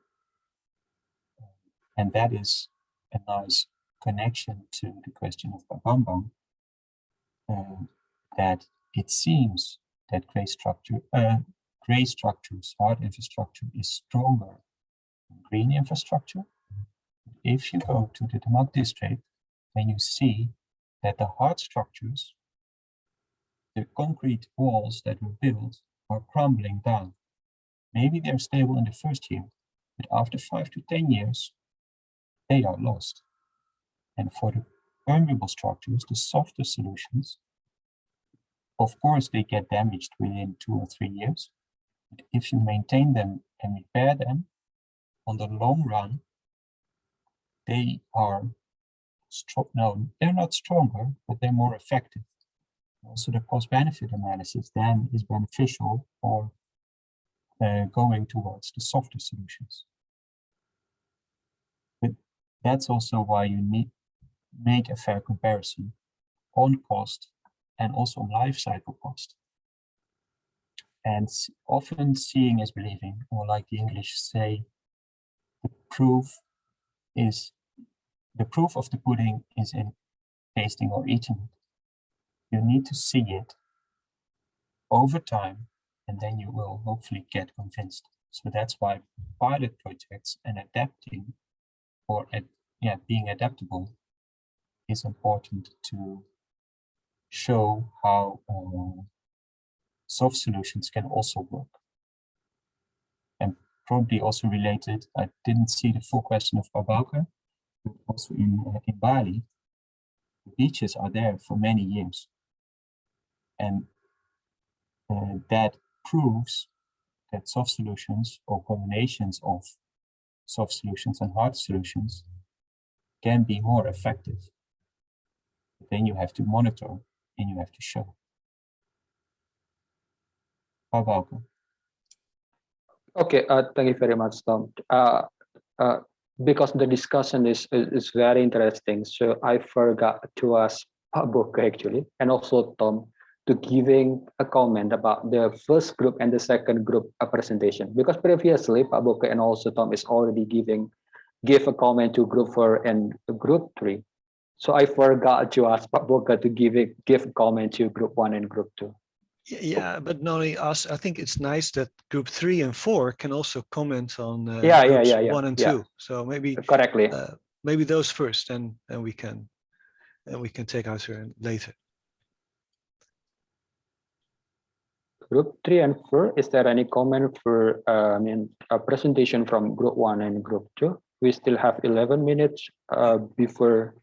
And that is a nice connection to the question of Bambang, that it seems that gray structures, hard infrastructure is stronger than green infrastructure. If you go to the Remark district, then you see that the hard structures, the concrete walls that were built, are crumbling down. Maybe they're stable in the first year, but after 5 to 10 years, they are lost. And for the permeable structures, the softer solutions, of course, they get damaged within 2 or 3 years. But if you maintain them and repair them, on the long run, they are strong. No, they're not stronger, but they're more effective. Also, the cost-benefit analysis then is beneficial for going towards the softer solutions. But that's also why you need make a fair comparison on cost and also on life cycle cost. And often seeing is believing, or like the English say, the proof of the pudding is in tasting or eating it. You need to see it over time, and then you will hopefully get convinced. So that's why pilot projects and adapting, or being adaptable, is important to show how soft solutions can also work. And probably also related, I didn't see the full question of Barbauke, but also in Bali, the beaches are there for many years. And that proves that soft solutions or combinations of soft solutions and hard solutions can be more effective. But then you have to monitor and you have to show. Barbauke. Okay, thank you very much, Tom. Because the discussion is very interesting, so I forgot to ask Pak Boke actually, and also Tom, to giving a comment about the first group and the second group presentation. Because previously Pak Boke and also Tom is already give a comment to group 4 and group 3. So I forgot to ask Pak Boke to give a comment to group 1 and group 2. Yeah, but not only us. I think it's nice that group 3 and 4 can also comment on groups 1 and 2. So maybe correctly. Maybe those first, and we can take our turn later. Group 3 and 4. Is there any comment for a presentation from group 1 and group 2? We still have 11 minutes before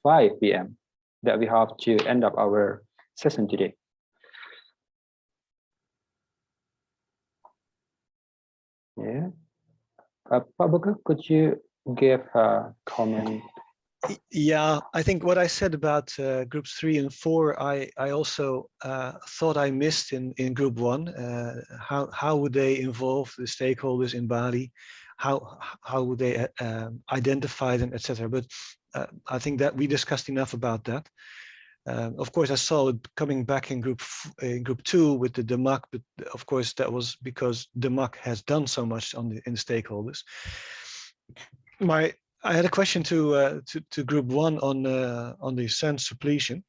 5 p.m. that we have to end up our session today. Yeah, Pak Boke, could you give a comment? Yeah, I think what I said about groups 3 and 4, I also thought I missed in group 1. How would they involve the stakeholders in Bali? How would they identify them, etc. But I think that we discussed enough about that. Of course, I saw it coming back in group 2 with the DEMAC, but of course that was because DEMAC has done so much in the stakeholders. I had a question to group 1 on the sand suppletion,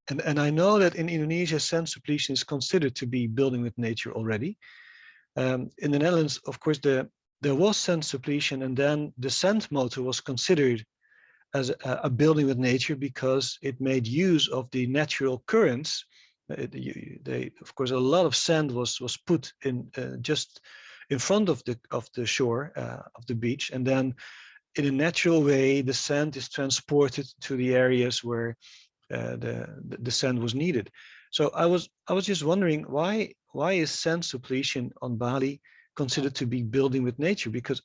and I know that in Indonesia sand suppletion is considered to be building with nature already. In the Netherlands, of course, there was sand suppletion, and then the sand motor was considered as a building with nature because it made use of the natural currents. Of course, a lot of sand was put in just in front of the shore of the beach, and then in a natural way, the sand is transported to the areas where the sand was needed. So I was just wondering why is sand suppletion on Bali considered to be building with nature? Because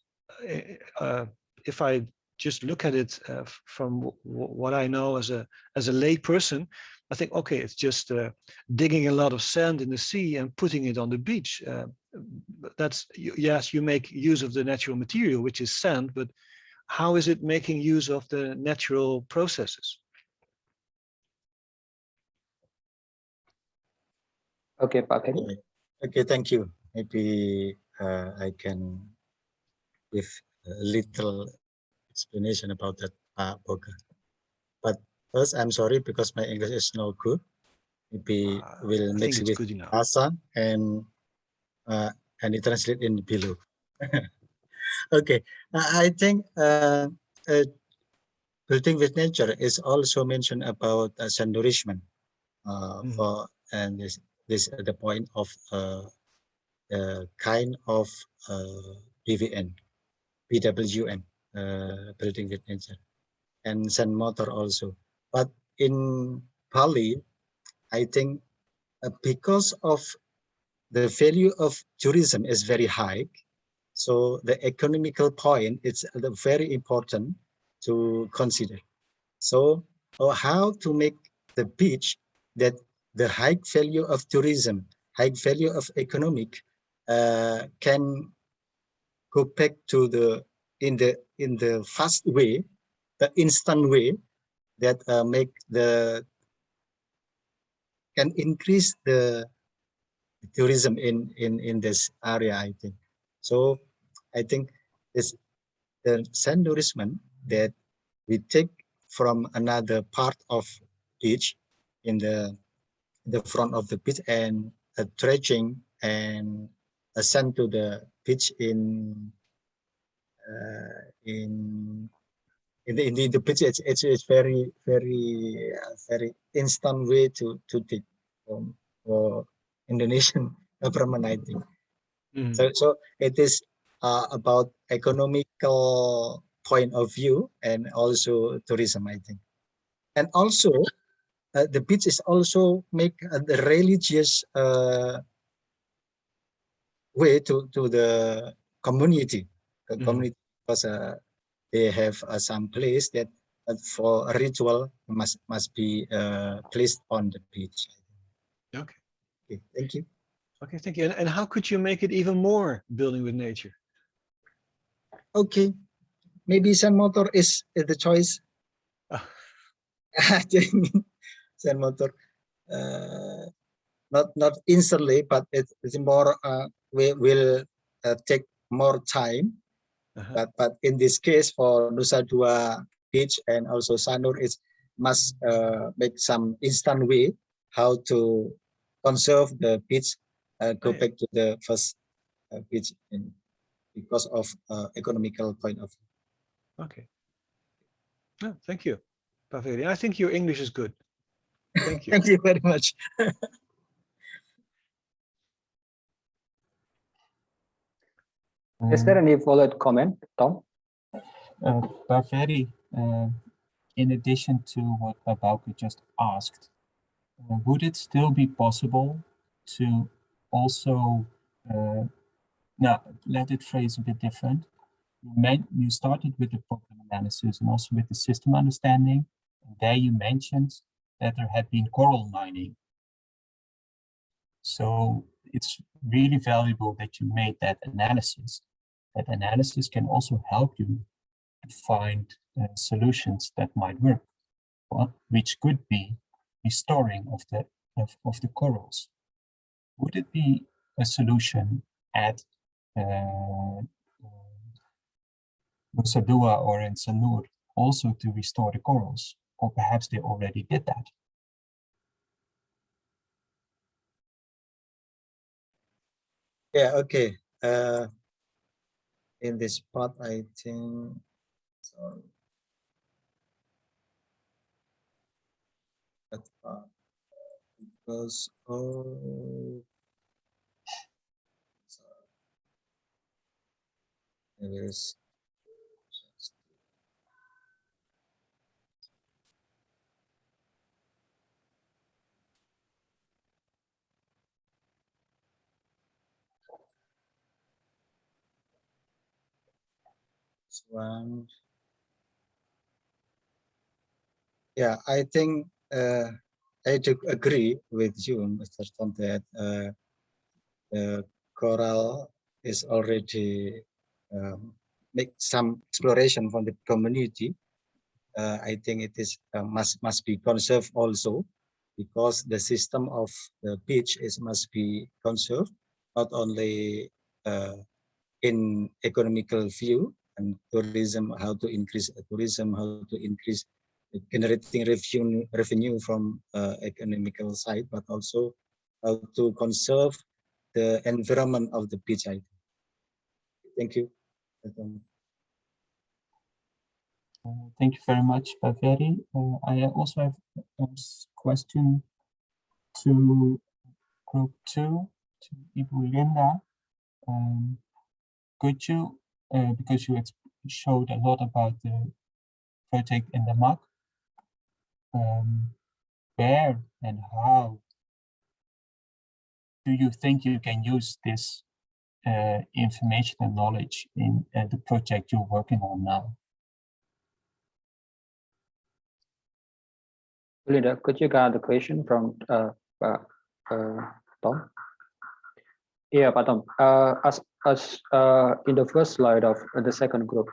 if I just look at it from what I know as a lay person, I think, okay, it's just digging a lot of sand in the sea and putting it on the beach. That's, yes, you make use of the natural material, which is sand, but how is it making use of the natural processes? Okay, Pak Ferry. Okay, thank you. Maybe I can give a little explanation about that, Pak Boga. But first, I'm sorry because my English is not good. Maybe we'll I mix think it's with good enough. Asa and it translate in below. Okay, I think building with nature is also mentioned about sun nourishment for, and this the point of kind of BWN, building with nature, and sun motor also. But in Bali, I think because of the value of tourism is very high, so the economical point is very important to consider. So how to make the beach that the high value of tourism, high value of economic can go back to the in the fast way, the instant way that make the can increase the tourism in this area, I think. So I think this the sand nourishment that we take from another part of beach in the front of the beach and dredging and send to the beach in the beach. It's very instant way to take for Indonesian government, I think. So it is about economical point of view and also tourism, I think. And also the beach is also make the religious way to the community, community, because they have some place that for a ritual must be placed on the beach. Okay. Okay, thank you. Okay, thank you. And how could you make it even more building with nature? Okay, maybe sun motor is the choice. I think sun motor not instantly, but it's more will take more time. But in this case for Nusa Dua Beach and also Sanur, it must make some instant way how to conserve the beach, go back to the first beach because of economical point of view. Okay. Oh, thank you, Paveri. I think your English is good. Thank you. Thank you very much. Is there any follow-up comment, Tom? Paveri, in addition to what Babauke just asked, would it still be possible to also, now let it phrase a bit different. You started with the problem analysis and also with the system understanding. And there you mentioned that there had been coral mining. So it's really valuable that you made that analysis. That analysis can also help you to find solutions that might work, which could be restoring of the corals. Would it be a solution at Nusa Dua or in Sanur also to restore the corals? Or perhaps they already did that? Yeah, okay. In this part, I think, sorry. That part, because, it is, This one. Yeah, I think I do agree with you, Mr. Tom, that the coral is already make some exploration from the community. I think it is must be conserved also, because the system of the beach is must be conserved, not only in economical view and tourism, how to increase tourism, how to increase generating revenue from economical side, but also how to conserve the environment of the beach. Thank you. Thank you very much, Paveri. I also have a question to Group 2, to Ibu Linda. Could you, because you showed a lot about the project in Remark, where and how do you think you can use this information and knowledge in the project you're working on now? Linda, could you get the question from Tom? Yeah, Pak Tom. As in the first slide of the second group,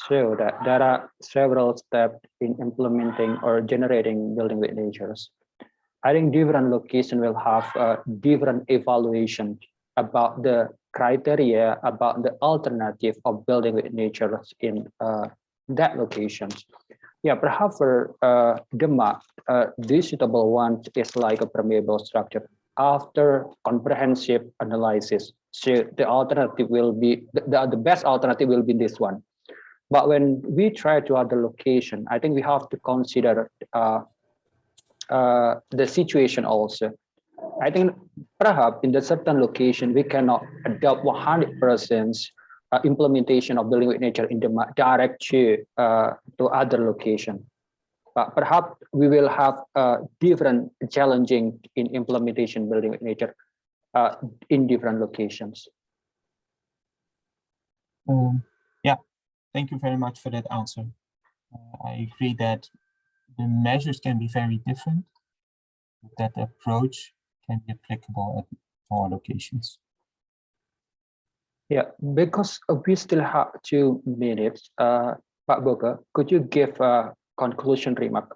show that there are several steps in implementing or generating building with natures. I think different location will have different evaluation about the criteria, about the alternative of building with nature in that location. Yeah, perhaps for Remark, the suitable one is like a permeable structure. After comprehensive analysis, so the alternative will be the best alternative will be this one. But when we try to other location, I think we have to consider the situation also. I think perhaps in the certain location we cannot adopt 100% implementation of building with nature in the direct to other location. But perhaps we will have different challenging in implementation building with nature in different locations. Yeah, thank you very much for that answer. I agree that the measures can be very different, but that approach can be applicable at all locations. Yeah, because we still have 2 minutes. Pak Boga, could you give a conclusion remark,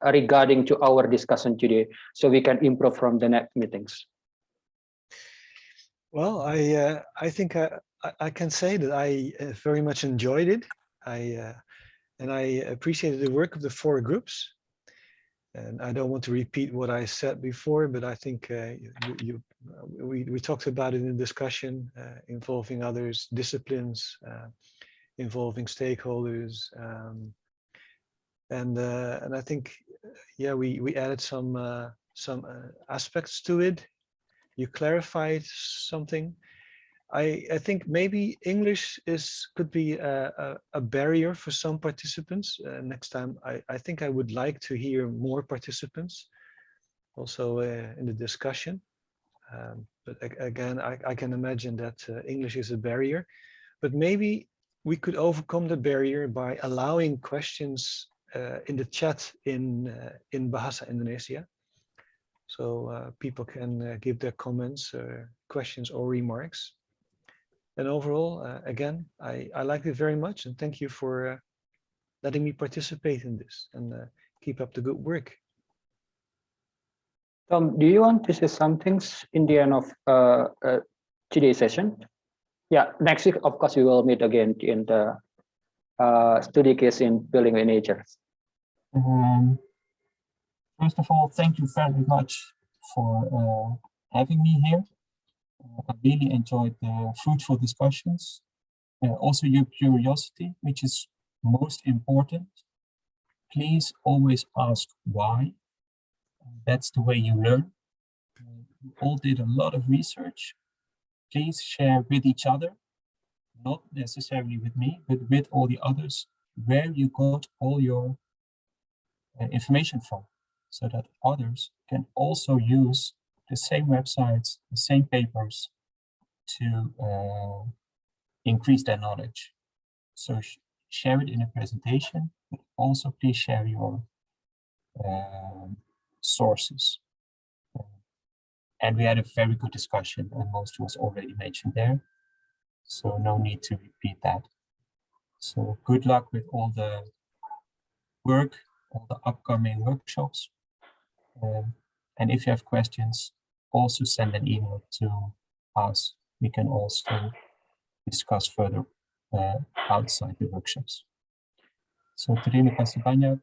regarding to our discussion today, so we can improve from the next meetings? Well, I think I can say that I very much enjoyed it. And I appreciated the work of the 4 groups. And I don't want to repeat what I said before, but I think we talked about it in discussion involving others, disciplines, involving stakeholders, and I think, yeah, we added some aspects to it. You clarified something. I think maybe English could be a barrier for some participants. Next time, I think I would like to hear more participants also in the discussion. But again, I can imagine that English is a barrier, but maybe we could overcome the barrier by allowing questions in the chat in Bahasa Indonesia. So people can give their comments, questions or remarks. And overall, again, I liked it very much, and thank you for letting me participate in this, and keep up the good work. Tom, do you want to say something in the end of today's session? Yeah, next week, of course, we will meet again in the study case in building with nature. First of all, thank you very much for having me here. I really enjoyed the fruitful discussions. Also your curiosity, which is most important. Please always ask why. That's the way you learn. You all did a lot of research. Please share with each other, not necessarily with me, but with all the others, where you got all your information from, so that others can also use the same websites, the same papers to increase their knowledge. So share it in a presentation, but also please share your sources. And we had a very good discussion, and most was already mentioned there. So no need to repeat that. So good luck with all the work, all the upcoming workshops. And if you have questions, also send an email to us. We can also discuss further outside the workshops. So terima kasih banyak.